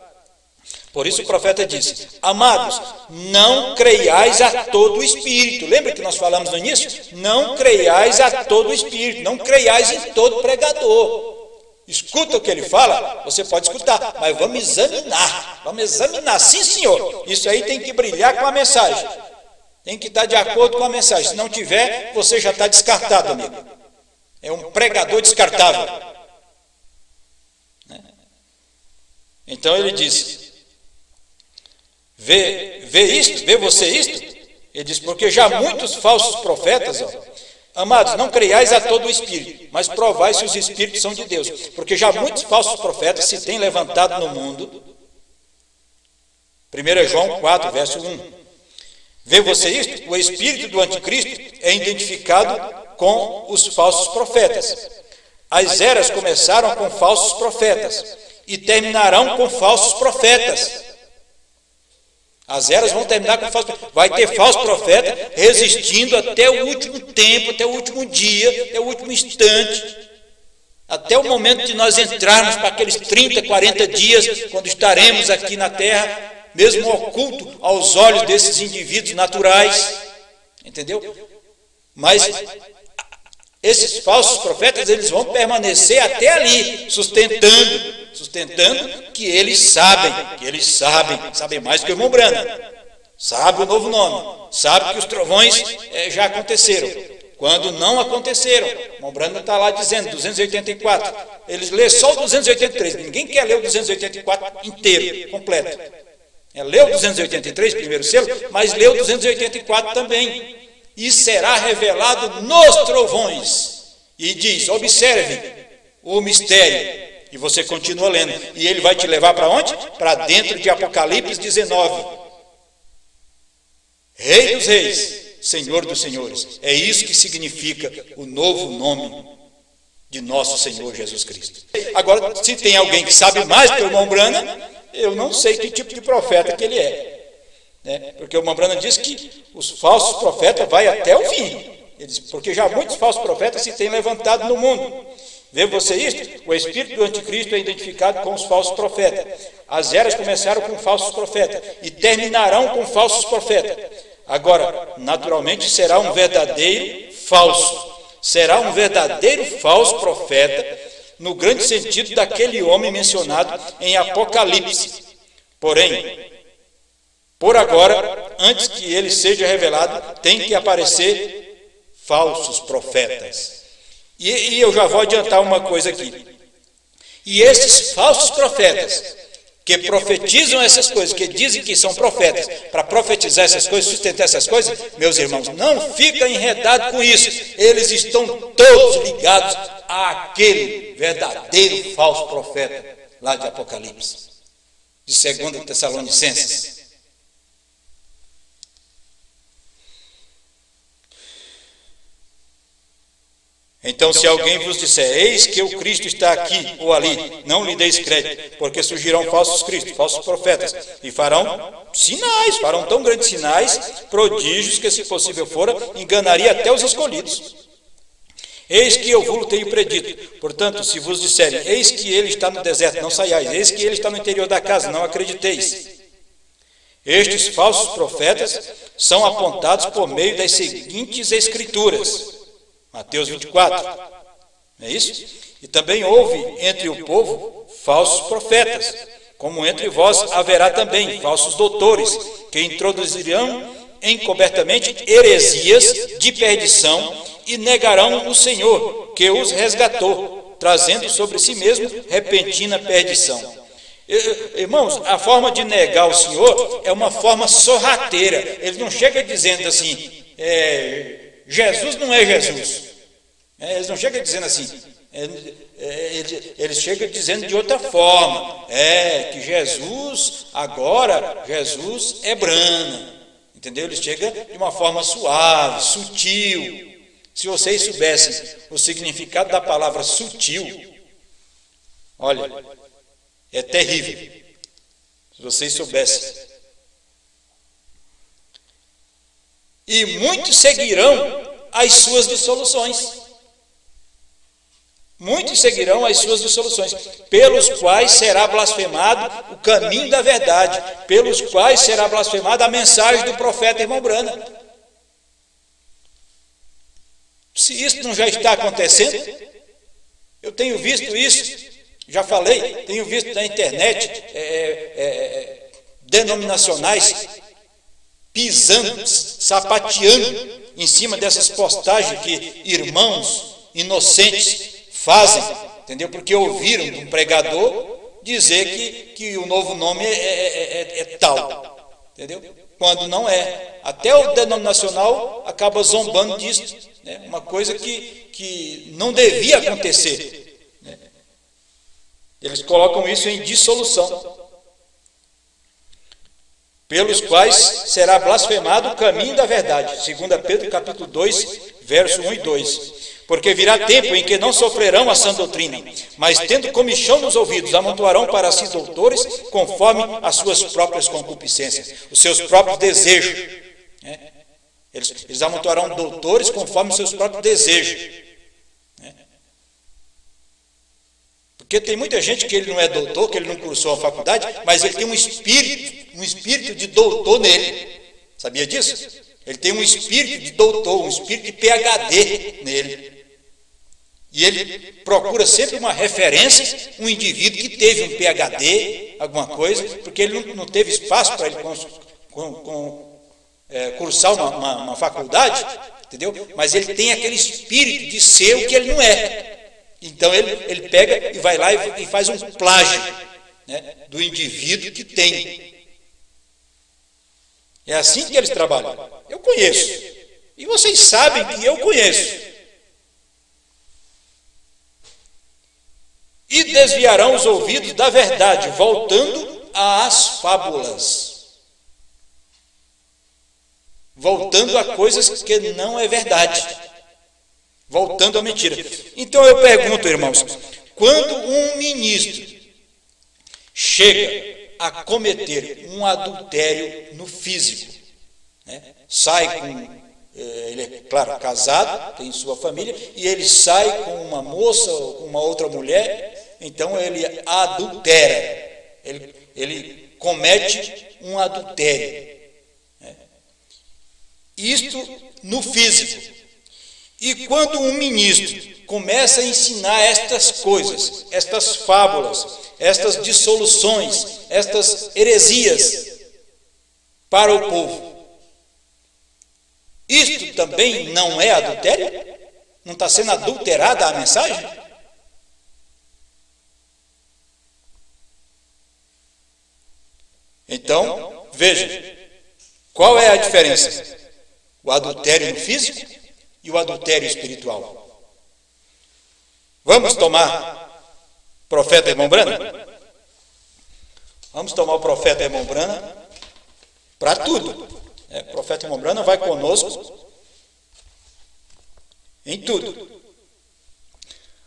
Por isso o profeta disse: amados, não creiais a todo o Espírito. Lembra que nós falamos no início? Não creiais a todo o Espírito, não creiais em todo pregador. escuta o que ele fala, você pode escutar, mas vamos examinar, sim senhor, isso aí tem que brilhar com a mensagem, tem que estar de acordo com a mensagem, se não tiver, você já está descartado, amigo, é um pregador descartável, né? Então ele diz, vê você isto? Ele diz, porque já muitos falsos profetas, amados, não creiais a todo o espírito, mas provai se os espíritos são de Deus, porque já muitos falsos profetas se têm levantado no mundo. 1 João 4, verso 1. Vê você isto? O espírito do anticristo é identificado com os falsos profetas. As eras começaram com falsos profetas e terminarão com falsos profetas. As eras vão terminar com falsos profetas. Vai ter falso profeta resistindo até o último tempo, até o último dia, até o último instante, até o momento de nós entrarmos para aqueles 30, 40 dias, quando estaremos aqui na terra, mesmo oculto aos olhos desses indivíduos naturais, entendeu? Mas esses falsos profetas, eles vão permanecer até ali, sustentando que eles sabem mais que o irmão Branham, sabe o novo nome, sabe que os trovões já aconteceram, quando não aconteceram. O irmão Branham está lá dizendo 284, eles lêem só o 283, ninguém quer ler o 284 inteiro, completo. Leu o 283, primeiro selo, mas leu o 284 também, e será revelado nos trovões, e diz, observe o mistério, e você continua lendo, e ele vai te levar para onde? Para dentro de Apocalipse 19, Rei dos Reis, Senhor dos Senhores. É isso que significa o novo nome de nosso Senhor Jesus Cristo. Agora, se tem alguém que sabe mais que o irmão Branham, eu não sei que tipo de profeta que ele é, né? Porque o irmão Branham diz que os falsos profetas vai até o fim. Ele diz, porque já muitos falsos profetas se têm levantado no mundo. Vê você isto? O espírito do anticristo é identificado com os falsos profetas. As eras começaram com falsos profetas e terminarão com falsos profetas. Agora, naturalmente, será um verdadeiro falso. Será um verdadeiro falso profeta, no grande sentido daquele homem mencionado em Apocalipse. Porém, por agora, antes que ele seja revelado, tem que aparecer falsos profetas. E eu já vou adiantar uma coisa aqui. E esses falsos profetas, que profetizam essas coisas, que dizem que são profetas, para profetizar essas coisas, sustentar essas coisas, meus irmãos, não fica enredado com isso. Eles estão todos ligados àquele verdadeiro falso profeta, lá de Apocalipse, de 2 Tessalonicenses. Então, se alguém vos disser, eis que o Cristo está aqui ou ali, não lhe deis crédito, porque surgirão falsos cristos, falsos profetas, e farão sinais, farão tão grandes sinais, prodígios, que se possível fora, enganaria até os escolhidos. Eis que eu vos tenho predito. Portanto, se vos disserem, eis que ele está no deserto, não saiais, eis que ele está no interior da casa, não acrediteis. Estes falsos profetas são apontados por meio das seguintes escrituras. Mateus 24, não é isso? E também houve entre o povo falsos profetas, como entre vós haverá também falsos doutores, que introduzirão encobertamente heresias de perdição e negarão o Senhor, que os resgatou, trazendo sobre si mesmo repentina perdição. Irmãos, a forma de negar o Senhor é uma forma sorrateira. Ele não chega dizendo assim, Jesus não é Jesus. Eles não chegam dizendo assim. Eles chegam dizendo de outra forma. Que Jesus, agora, Jesus é Brana. Entendeu? Eles chegam de uma forma suave, sutil. Se vocês soubessem o significado da palavra sutil, olha, é terrível. Se vocês soubessem. E muitos seguirão as suas dissoluções. Muitos seguirão as suas dissoluções, pelos quais será blasfemado o caminho da verdade, pelos quais será blasfemada a mensagem do profeta irmão Branham. Se isso não já está acontecendo, Eu tenho visto isso, já falei, tenho visto na internet denominacionais pisando, sapateando em cima dessas postagens que irmãos inocentes fazem, entendeu? Porque ouviram de um pregador dizer que o novo nome é tal, entendeu? Quando não é. Até o denominacional acaba zombando disso, né? Uma coisa que não devia acontecer, né? Eles colocam isso em dissolução, pelos quais será blasfemado o caminho da verdade. 2 Pedro capítulo 2, verso 1 e 2. Porque virá tempo em que não sofrerão a sã doutrina, mas tendo comichão nos ouvidos, amontoarão para si doutores conforme as suas próprias concupiscências, os seus próprios desejos, né? Eles amontoarão doutores conforme os seus próprios desejos, né? Porque tem muita gente que ele não é doutor, que ele não cursou a faculdade, mas ele tem um espírito de doutor nele. Sabia disso? Ele tem um espírito de doutor, um espírito de PhD nele. E ele procura sempre uma referência, um indivíduo que teve um PhD, alguma coisa, porque ele não teve espaço para ele cursar uma faculdade, entendeu? Mas ele tem aquele espírito de ser o que ele não é. Então ele pega e vai lá e faz um plágio, né, do indivíduo que tem. É assim que eles trabalham. Eu conheço. E vocês sabem que eu conheço. E desviarão os ouvidos da verdade, voltando às fábulas. Voltando a coisas que não é verdade. Voltando à mentira. Então eu pergunto, irmãos, quando um ministro chega a cometer um adultério no físico, né? Sai com, ele é, claro, casado, tem sua família, e ele sai com uma moça ou com uma outra mulher, então ele adultera, ele comete um adultério, né? Isto no físico. E quando um ministro começa a ensinar estas coisas, estas fábulas, estas dissoluções, estas heresias para o povo, isto também não é adultério? Não está sendo adulterada a mensagem? Então, veja, qual é a diferença? O adultério no físico e o adultério espiritual. Vamos tomar o profeta Irmão Brana? Vamos tomar o profeta Irmão Brana para tudo. O profeta Irmão Brana vai conosco em tudo.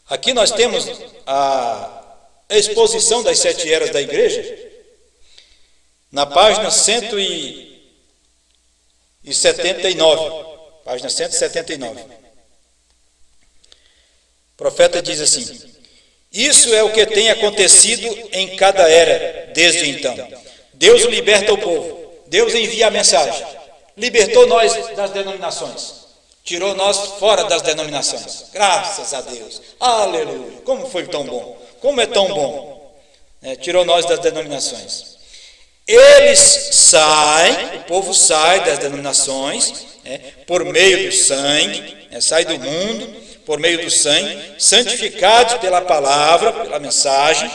Aqui nós temos a exposição das 7 eras da igreja, na página 179. Página 179. O profeta diz assim: isso é o que tem acontecido em cada era, desde então. Deus liberta o povo. Deus envia a mensagem. Libertou nós das denominações. Tirou nós fora das denominações. Graças a Deus. Aleluia. Como foi tão bom. Como é tão bom. Tirou nós das denominações. Eles saem, o povo sai das denominações, por meio do sangue, sai do mundo, por meio do sangue, santificados pela palavra, pela mensagem,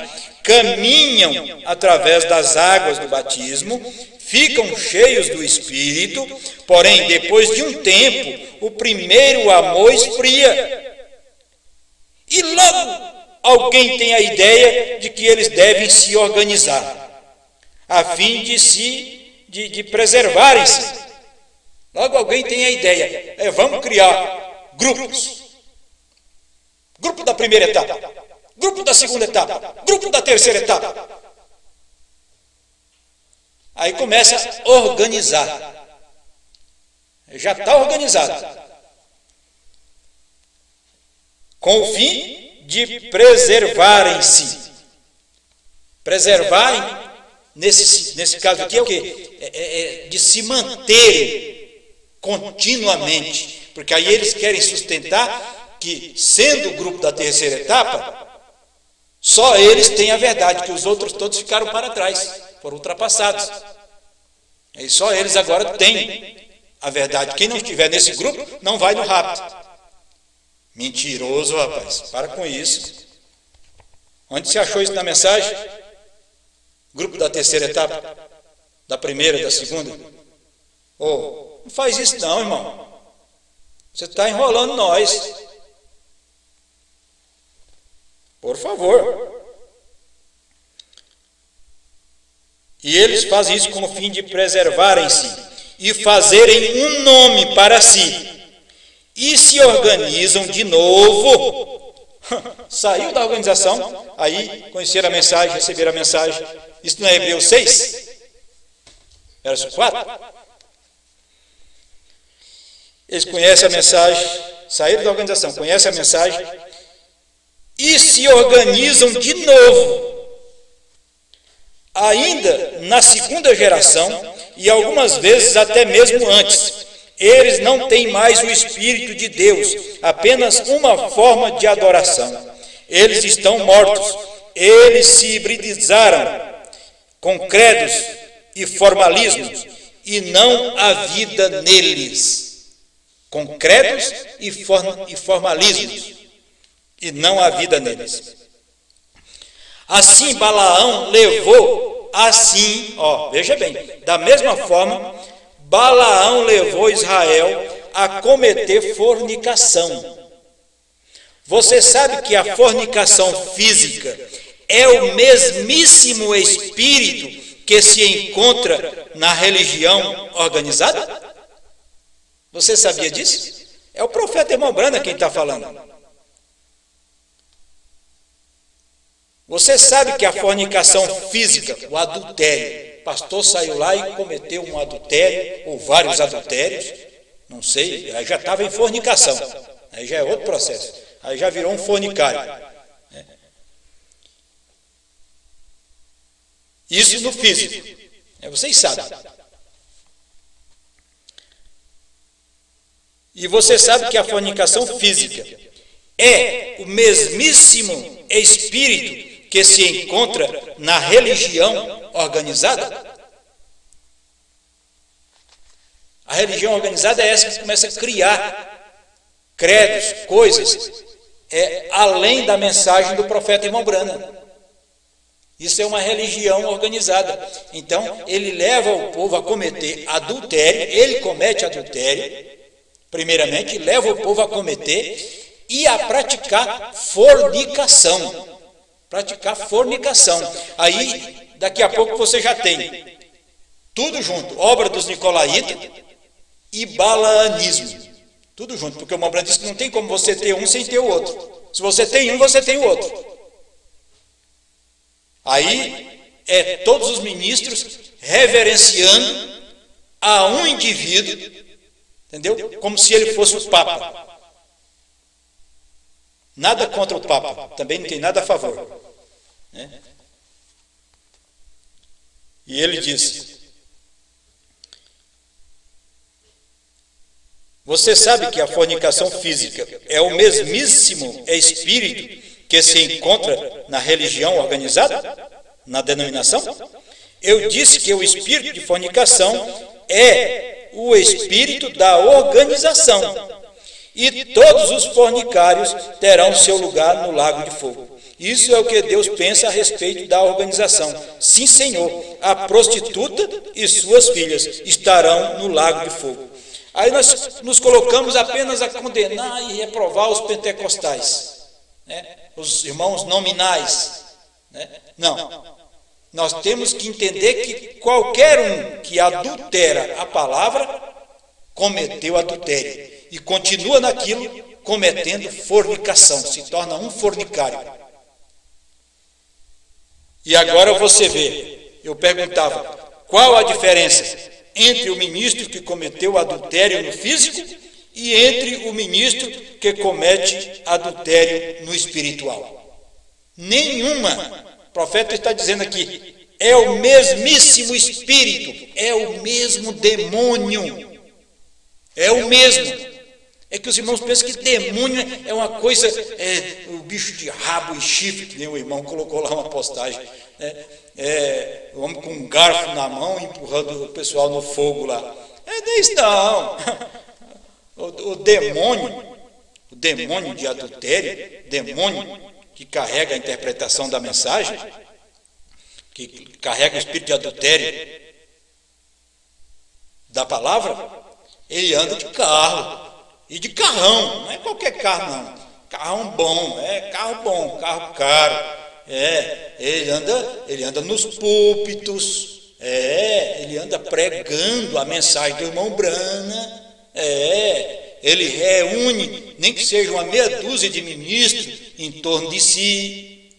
caminham através das águas do batismo, ficam cheios do Espírito, porém, depois de um tempo, o primeiro amor esfria. E logo alguém tem a ideia de que eles devem se organizar, a fim de preservarem-se. Logo alguém tem a ideia, vamos criar grupos. Grupo da primeira etapa, grupo da segunda etapa, grupo da terceira etapa. Aí começa a organizar. Já está organizado. Com o fim de preservarem-se. Preservarem, nesse caso aqui, é o quê? De se manterem continuamente. Porque aí eles querem sustentar que, sendo o grupo da terceira etapa, só eles têm a verdade, que os outros todos ficaram para trás, foram ultrapassados. E só eles agora têm a verdade. Quem não estiver nesse grupo não vai no rapto. Mentiroso, rapaz, para com isso. Onde você achou isso na mensagem? Grupo da terceira etapa? Da primeira, da segunda? Oh, não faz isso não, irmão. Você está enrolando nós. Por favor. E eles fazem isso com o fim de preservarem-se e fazerem um nome para si. E se organizam de novo. Saiu da organização, aí conheceram a mensagem, receberam a mensagem. Isso não é Hebreus 6? Verso 4? Eles conhecem a mensagem, saíram da organização, conhecem a mensagem e se organizam de novo. Ainda na segunda geração e algumas vezes até mesmo antes, eles não têm mais o Espírito de Deus, apenas uma forma de adoração. Eles estão mortos, eles se hibridizaram com credos e formalismos e não há vida neles. Com credos e formalismos e não há vida neles. Assim Balaão levou, veja bem, da mesma forma, Balaão levou Israel a cometer fornicação. Você sabe que a fornicação física é o mesmíssimo espírito que se encontra na religião organizada? Você sabia disso? É o profeta Irmão Brana quem está falando. Você sabe que a fornicação física, o adultério, o pastor saiu lá e cometeu um adultério, ou vários adultérios, não sei, aí já estava em fornicação, aí já é outro processo, aí já virou um fornicário. Isso no físico, vocês sabem. E você sabe que a fornicação física é o mesmíssimo espírito que se encontra na religião organizada? A religião organizada é essa que começa a criar credos, coisas, além da mensagem do profeta Irmão Brana. Isso é uma religião organizada. Então, ele leva o povo a cometer adultério, ele comete adultério, primeiramente, leva o povo a cometer e a praticar fornicação. Praticar fornicação. Aí, daqui a pouco você já tem tudo junto, obra dos Nicolaítas e balaanismo. Tudo junto, porque o Irmão Brana disse que não tem como você ter um sem ter o outro. Se você tem um, você tem o outro. Aí, todos os ministros reverenciando a um indivíduo, entendeu? Como se ele fosse o Papa. Nada contra o Papa, também não tem nada a favor. E ele disse: você sabe que a fornicação física é o mesmíssimo espírito que se encontra na religião organizada? Na denominação? Eu disse que o espírito de fornicação é o espírito da organização. E todos os fornicários terão seu lugar no lago de fogo. Isso é o que Deus pensa a respeito da organização. Sim, Senhor, a prostituta e suas filhas estarão no lago de fogo. Aí nós nos colocamos apenas a condenar e reprovar os pentecostais, os irmãos nominais. Não. Nós temos que entender que qualquer um que adultera a palavra cometeu adultério e continua naquilo cometendo fornicação, se torna um fornicário. E agora você vê, eu perguntava, qual a diferença entre o ministro que cometeu adultério no físico e entre o ministro que comete adultério no espiritual? Nenhuma. O profeta está dizendo aqui, é o mesmíssimo espírito, é o mesmo demônio, é o mesmo. É que os irmãos pensam que demônio é uma coisa, o bicho de rabo e chifre, que nem o irmão colocou lá uma postagem, o homem com um garfo na mão empurrando o pessoal no fogo lá. Não é isso não. O demônio de adultério, demônio que carrega a interpretação da mensagem, que carrega o espírito de adultério da palavra, ele anda de carro, e de carrão, não é qualquer carro não, carrão bom, carro bom, carro caro, ele anda nos púlpitos, ele anda pregando a mensagem do irmão Brana, ele reúne, nem que seja uma meia dúzia de ministros em torno de si,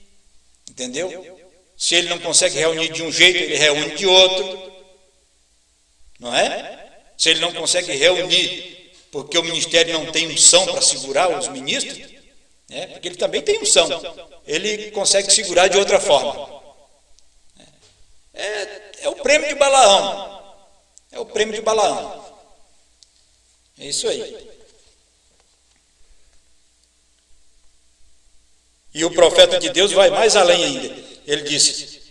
entendeu? Se ele não consegue reunir de um jeito, ele reúne de outro, não é? Se ele não consegue reunir, porque o ministério não tem unção para segurar os ministros, porque ele também tem unção, ele consegue segurar de outra forma. É o prêmio de Balaão, é isso aí. E o profeta de Deus vai mais além ainda. Ele disse: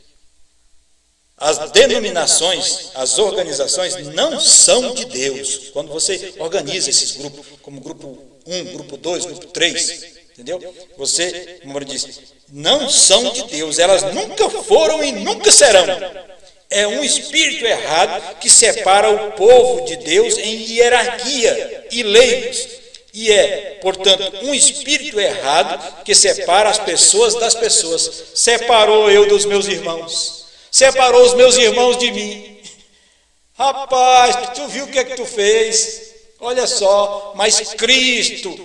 as denominações, as organizações não são de Deus. Quando você organiza esses grupos, como grupo 1, grupo 2, grupo 3, entendeu? Você, como ele disse, não são de Deus, elas nunca foram e nunca serão. É um espírito errado que separa o povo de Deus em hierarquia e leigos. E portanto, um espírito errado que separa as pessoas das pessoas. Separou eu dos meus irmãos, separou os meus irmãos de mim. Rapaz, tu viu o que é que tu fez? Olha só, mas Cristo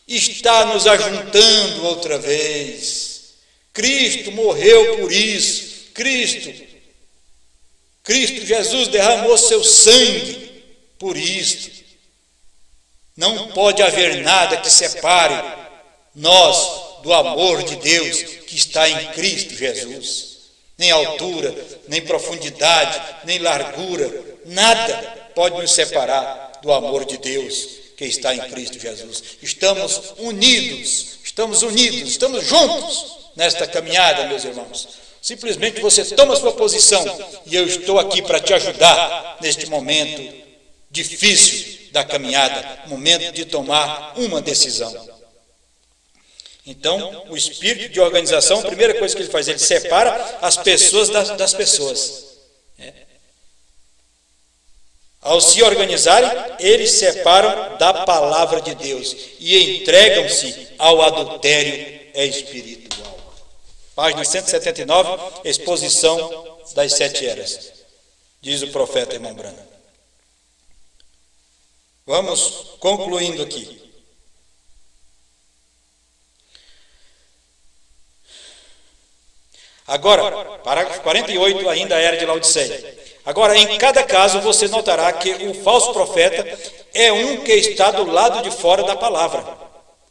está nos ajuntando outra vez. Cristo morreu por isso. Cristo Jesus derramou seu sangue por isto. Não pode haver nada que separe nós do amor de Deus que está em Cristo Jesus. Nem altura, nem profundidade, nem largura, nada pode nos separar do amor de Deus que está em Cristo Jesus. Estamos unidos, estamos juntos nesta caminhada, meus irmãos. Simplesmente você toma a sua posição e eu estou aqui para te ajudar neste momento difícil da caminhada, momento de tomar uma decisão. Então, o espírito de organização, a primeira coisa que ele faz, ele separa as pessoas das pessoas. Ao se organizarem, eles separam da palavra de Deus e entregam-se ao adultério espiritual. Página 179, exposição das 7 eras. Diz o profeta irmão Brana. Vamos concluindo aqui. Agora, parágrafo 48, ainda a era de Laodiceia. Agora, em cada caso, você notará que o falso profeta é um que está do lado de fora da palavra.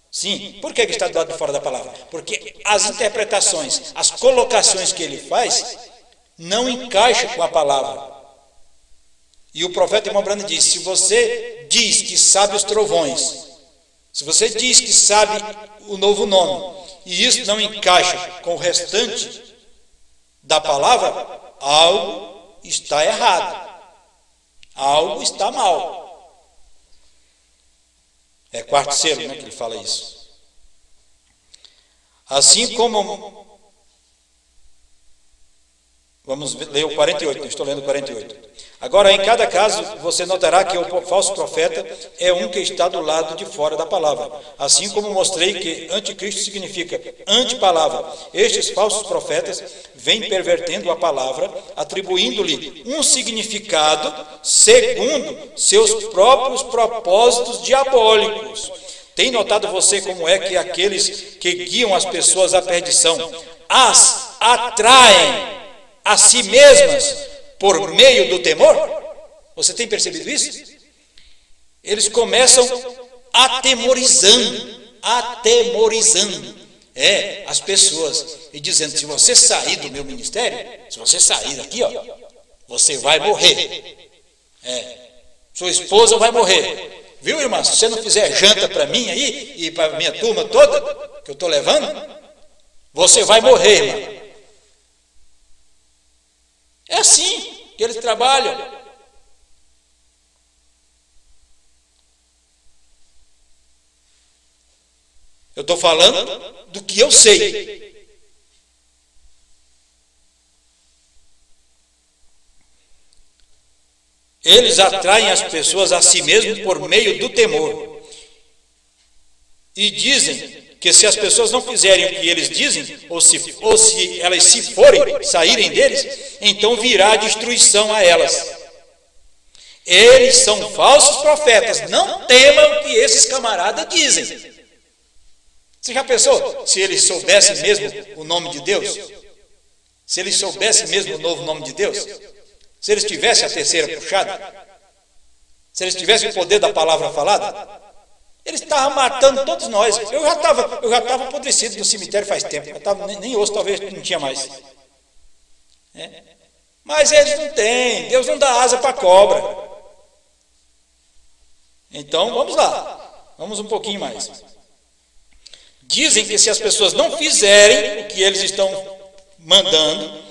Sim, por que está do lado de fora da palavra? Porque as interpretações, as colocações que ele faz, não encaixam com a palavra. E o profeta irmão Brana diz: se você diz que sabe os trovões, se você diz que sabe o novo nome, e isso não encaixa com o restante da palavra, algo está errado, algo está mal. É quarto selo, né, que ele fala isso. Assim como... Vamos ler o 48, estou lendo o 48. Agora, em cada caso, você notará que o falso profeta é um que está do lado de fora da palavra. Assim como mostrei que anticristo significa antipalavra, estes falsos profetas vêm pervertendo a palavra, atribuindo-lhe um significado segundo seus próprios propósitos diabólicos. Tem notado você como é que aqueles que guiam as pessoas à perdição as atraem a si mesmas por meio do temor? Você tem percebido isso? Eles começam atemorizando as pessoas e dizendo: se você sair do meu ministério, se você sair daqui, você vai morrer. Sua esposa vai morrer, viu, irmã, se você não fizer janta para mim aí, e para a minha turma toda, que eu estou levando, você vai morrer, irmã. É assim que eles trabalham. Eu estou falando do que eu sei. Eles atraem as pessoas a si mesmos por meio do temor. E dizem que se as pessoas não fizerem o que eles dizem, ou se elas se forem, saírem deles, então virá a destruição a elas. Eles são falsos profetas. Não temam o que esses camaradas dizem. Você já pensou se eles soubessem mesmo o nome de Deus? Se eles soubessem mesmo o novo nome de Deus? Se eles tivessem a terceira puxada? Se eles tivessem o poder da palavra falada? Eles estavam matando todos nós. Eu já estava apodrecido no cemitério faz tempo. Nem osso talvez não tinha mais. Mas eles não têm. Deus não dá asa para cobra. Então, vamos lá. Vamos um pouquinho mais. Dizem que se as pessoas não fizerem o que eles estão mandando,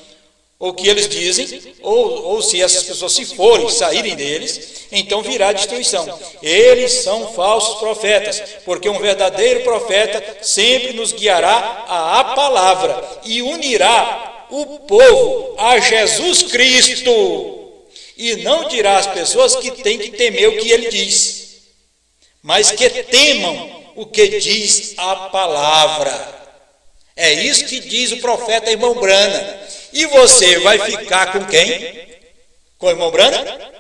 ou o que eles dizem, ou se essas pessoas se forem, saírem deles, então virá a destruição. Eles são falsos profetas, porque um verdadeiro profeta sempre nos guiará à palavra e unirá o povo a Jesus Cristo, e não dirá às pessoas que têm que temer o que ele diz, mas que temam o que diz a palavra. É isso que diz o profeta irmão Brana. E você vai ficar com quem? Com o irmão Brana?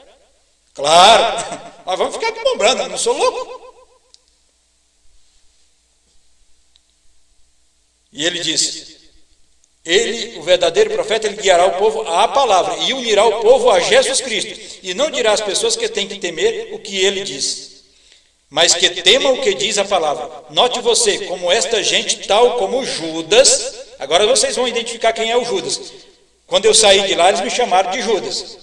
Claro, nós vamos ficar com o irmão Brana, eu não sou louco. E ele disse, o verdadeiro profeta, ele guiará o povo à palavra e unirá o povo a Jesus Cristo, e não dirá às pessoas que têm que temer o que ele diz, mas que temam o que diz a palavra. Note você, como esta gente, tal como Judas. Agora vocês vão identificar quem é o Judas. Quando eu saí de lá, eles me chamaram de Judas.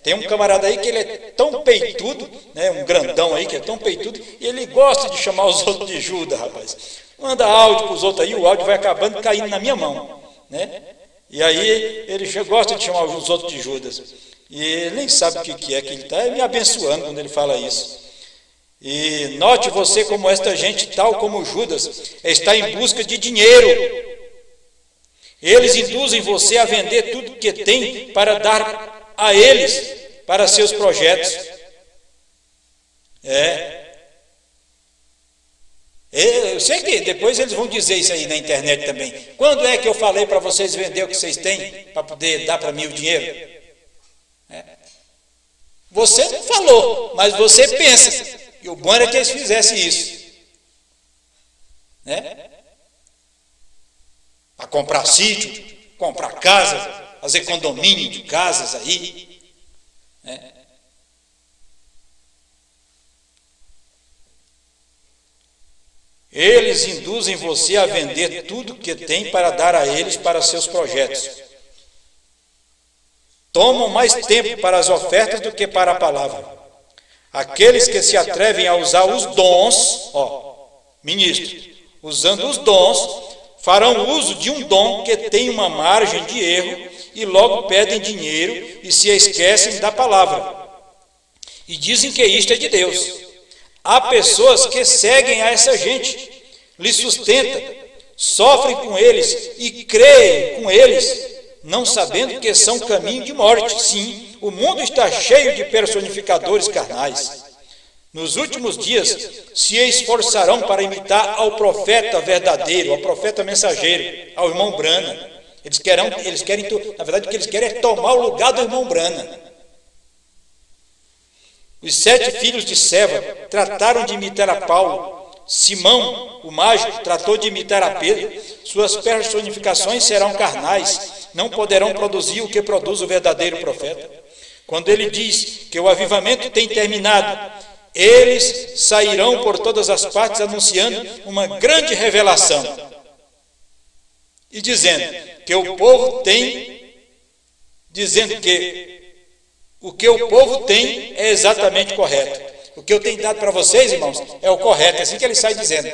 Tem um camarada aí que ele é tão peitudo, um grandão aí que é tão peitudo, e ele gosta de chamar os outros de Judas, rapaz. Manda áudio para os outros aí, o áudio vai acabando caindo na minha mão. E aí ele gosta de chamar os outros de Judas. E ele nem sabe o que é que ele está me abençoando quando ele fala isso. E note você como esta gente, tal como Judas, está em busca de dinheiro. Eles induzem você a vender tudo que tem para dar a eles, para seus projetos. Eu sei que depois eles vão dizer isso aí na internet também. Quando é que eu falei para vocês vender o que vocês têm, para poder dar para mim o dinheiro? Você não falou, mas você pensa. E o bom era que eles fizessem isso. Para comprar sítio, comprar casa, fazer condomínio de casas aí. Eles induzem você a vender tudo que tem para dar a eles para seus projetos. Tomam mais tempo para as ofertas do que para a palavra. Aqueles que se atrevem a usar os dons, ministro, usando os dons, farão uso de um dom que tem uma margem de erro e logo pedem dinheiro e se esquecem da palavra. E dizem que isto é de Deus. Há pessoas que seguem a essa gente, lhes sustentam, sofrem com eles e creem com eles, não sabendo que são caminho de morte. Sim, o mundo está cheio de personificadores carnais. Nos últimos dias, se esforçarão para imitar ao profeta verdadeiro, ao profeta mensageiro, ao irmão Brana. Eles querem, na verdade, o que eles querem é tomar o lugar do irmão Brana. Os 7 filhos de Seva trataram de imitar a Paulo. Simão, o mágico, tratou de imitar a Pedro. Suas personificações serão carnais, não poderão produzir o que produz o verdadeiro profeta. Quando ele diz que o avivamento tem terminado, eles sairão por todas as partes anunciando uma grande revelação e dizendo que o povo tem, dizendo que o que o povo tem é exatamente correto. O que eu tenho dado para vocês, irmãos, é o correto, é assim que ele sai dizendo.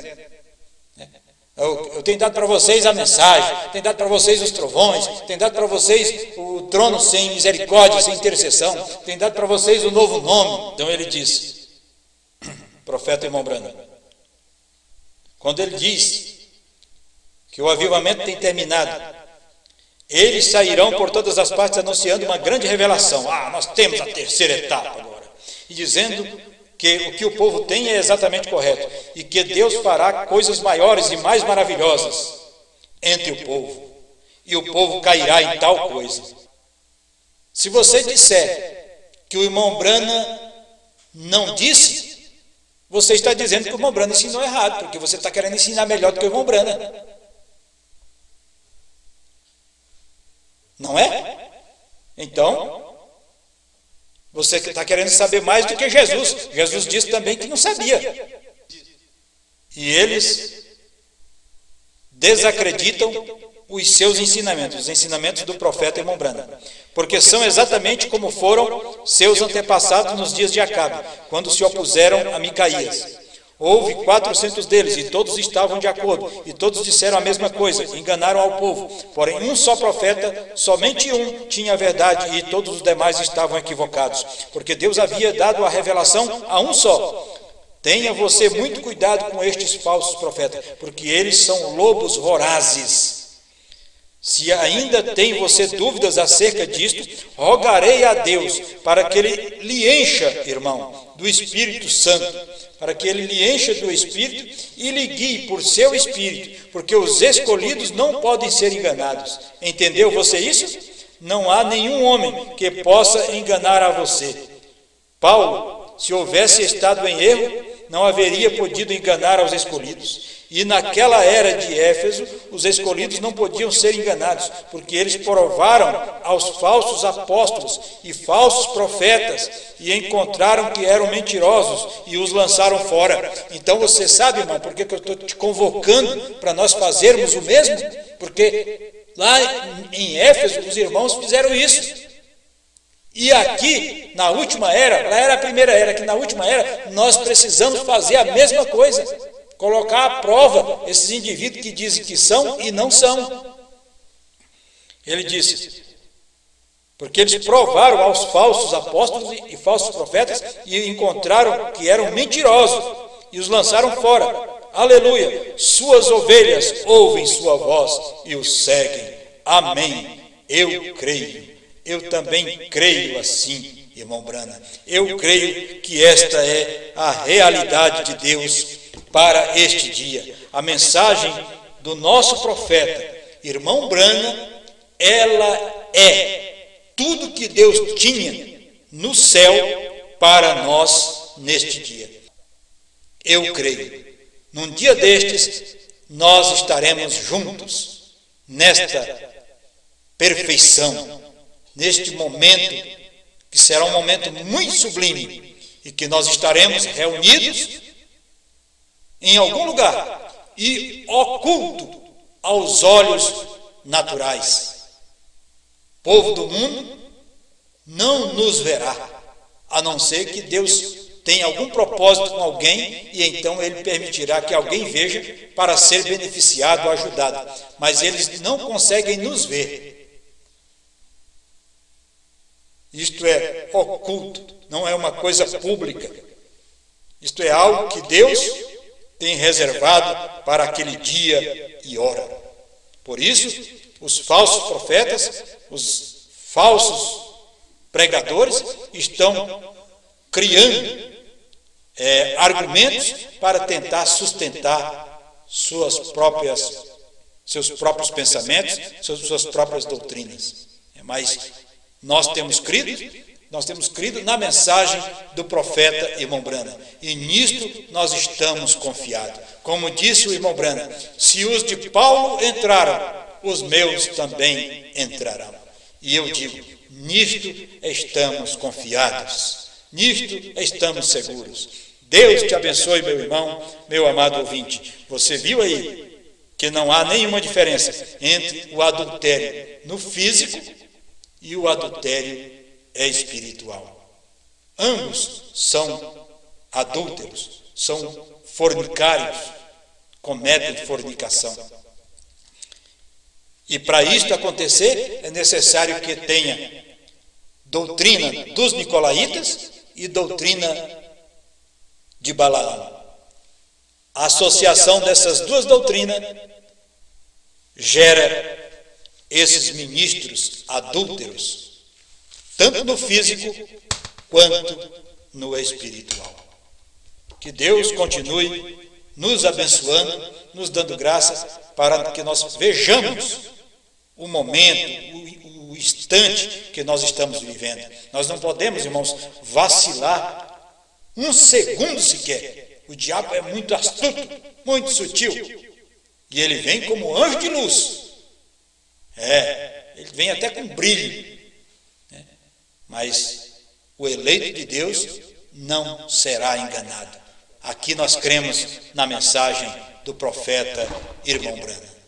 Eu tenho dado para vocês a mensagem, tenho dado para vocês os trovões, tenho dado para vocês o trono sem misericórdia, sem intercessão, tenho dado para vocês o novo nome. Então ele diz, profeta irmão Branham, quando ele diz que o avivamento tem terminado, eles sairão por todas as partes anunciando uma grande revelação. Nós temos a terceira etapa agora. E dizendo que o que o povo tem é exatamente correto. E que Deus fará coisas maiores e mais maravilhosas entre o povo. E o povo cairá em tal coisa. Se você disser que o irmão Branham não disse, você está dizendo que o irmão Branham ensinou errado, porque você está querendo ensinar melhor do que o irmão Branham. Não é? Então, você está querendo saber mais do que Jesus. Jesus disse também que não sabia. E eles desacreditam os seus ensinamentos, os ensinamentos do profeta irmão Branham, porque são exatamente como foram seus antepassados nos dias de Acabe, quando se opuseram a Micaías. Houve 400 deles, e todos estavam de acordo, e todos disseram a mesma coisa, enganaram ao povo. Porém, um só profeta, somente um, tinha a verdade, e todos os demais estavam equivocados, porque Deus havia dado a revelação a um só. Tenha você muito cuidado com estes falsos profetas, porque eles são lobos vorazes. Se ainda tem você dúvidas acerca disto, rogarei a Deus para que Ele lhe encha, irmão, do Espírito Santo, para que Ele lhe encha do Espírito e lhe guie por seu Espírito, porque os escolhidos não podem ser enganados. Entendeu você isso? Não há nenhum homem que possa enganar a você. Paulo, se houvesse estado em erro, não haveria podido enganar aos escolhidos. E naquela era de Éfeso, os escolhidos não podiam ser enganados, porque eles provaram aos falsos apóstolos e falsos profetas e encontraram que eram mentirosos e os lançaram fora. Então você sabe, irmão, por que eu estou te convocando para nós fazermos o mesmo? Porque lá em Éfeso os irmãos fizeram isso. E aqui, na última era, lá era a primeira era, aqui na última era, nós precisamos fazer a mesma coisa. Colocar à prova esses indivíduos que dizem que são e não são. Ele disse, porque eles provaram aos falsos apóstolos e falsos profetas e encontraram que eram mentirosos e os lançaram fora. Aleluia! Suas ovelhas ouvem sua voz e os seguem. Amém. Eu creio. Eu também creio assim, irmão Branham. Eu creio que esta é a realidade de Deus para este dia. A mensagem do nosso profeta, irmão Branham, ela é tudo que Deus tinha no céu para nós neste dia. Eu creio. Num dia destes, nós estaremos juntos nesta perfeição, neste momento, que será um momento muito sublime, e que nós estaremos reunidos em algum lugar e oculto aos olhos naturais. O povo do mundo não nos verá, a não ser que Deus tenha algum propósito com alguém e então Ele permitirá que alguém veja para ser beneficiado ou ajudado. Mas eles não conseguem nos ver. Isto é oculto, não é uma coisa pública. Isto é algo que Deus tem reservado para aquele dia e hora. Por isso, os falsos profetas, os falsos pregadores estão criando argumentos para tentar sustentar seus próprios pensamentos, suas próprias doutrinas. Mas nós temos crido na mensagem do profeta irmão Branham, e nisto nós estamos confiados. Como disse o irmão Branham, se os de Paulo entraram, os meus também entrarão. E eu digo, nisto estamos confiados, nisto estamos seguros. Deus te abençoe, meu irmão, meu amado ouvinte. Você viu aí que não há nenhuma diferença entre o adultério no físico e o adultério espiritual. Ambos são adúlteros, são fornicários, cometem fornicação. E para isto acontecer, é necessário que tenha doutrina dos nicolaítas e doutrina de Balaão. A associação dessas duas doutrinas gera esses ministros adúlteros, tanto no físico quanto no espiritual. Que Deus continue nos abençoando, nos dando graça para que nós vejamos o momento, o instante que nós estamos vivendo. Nós não podemos, irmãos, vacilar um segundo sequer. O diabo é muito astuto, muito sutil. E ele vem como anjo de luz. Ele vem até com brilho. Mas o eleito de Deus não será enganado. Aqui nós cremos na mensagem do profeta irmão Branham.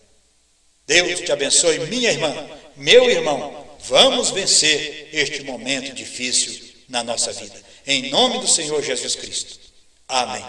Deus te abençoe, minha irmã, meu irmão. Vamos vencer este momento difícil na nossa vida. Em nome do Senhor Jesus Cristo. Amém.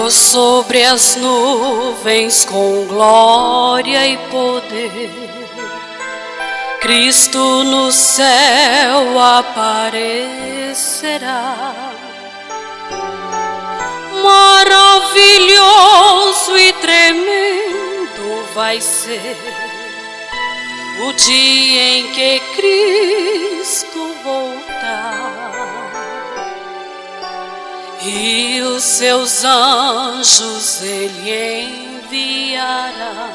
Sobre as nuvens com glória e poder, Cristo no céu aparecerá. Maravilhoso e tremendo vai ser o dia em que Cristo voltar. E os seus anjos ele enviará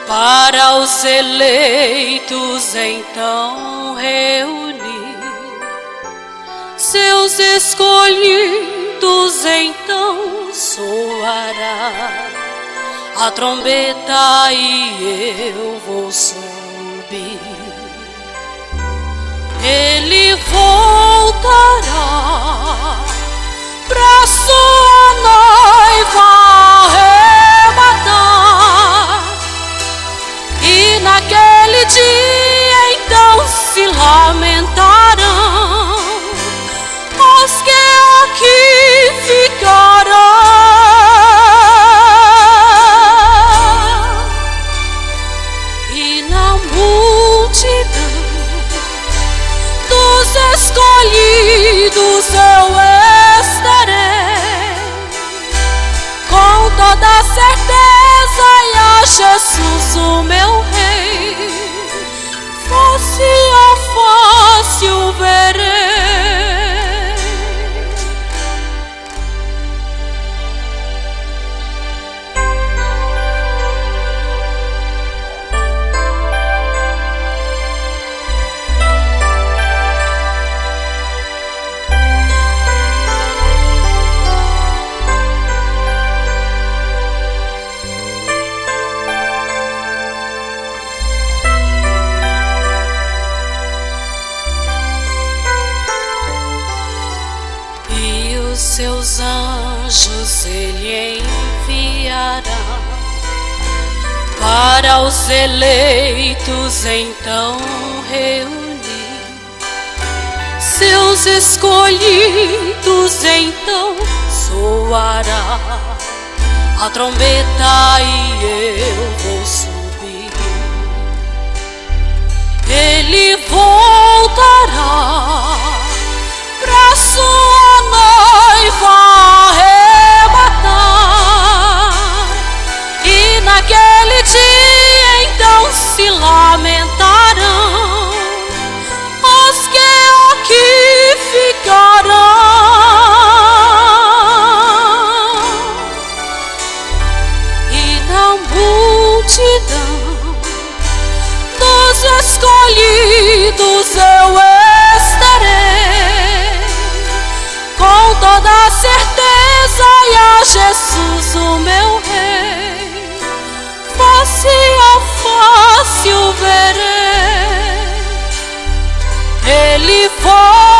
para os eleitos então reunir. Seus escolhidos então soará a trombeta e eu vou subir. Ele voltará pra sua noiva arrebatar, e naquele dia então se lamentarão os que aqui ficarão, e na multidão dos escolhidos eu estarei, com toda certeza, e a Jesus o meu Rei, face a face o verei. Seus anjos ele enviará para os eleitos então reunir. Seus escolhidos então soará a trombeta e eu vou subir. Ele voltará pra sua noiva arrebatar, e naquele dia então se lamentarão os que aqui ficarão, e na multidão dos escolhidos eu estarei, com toda certeza, e a Jesus ele foi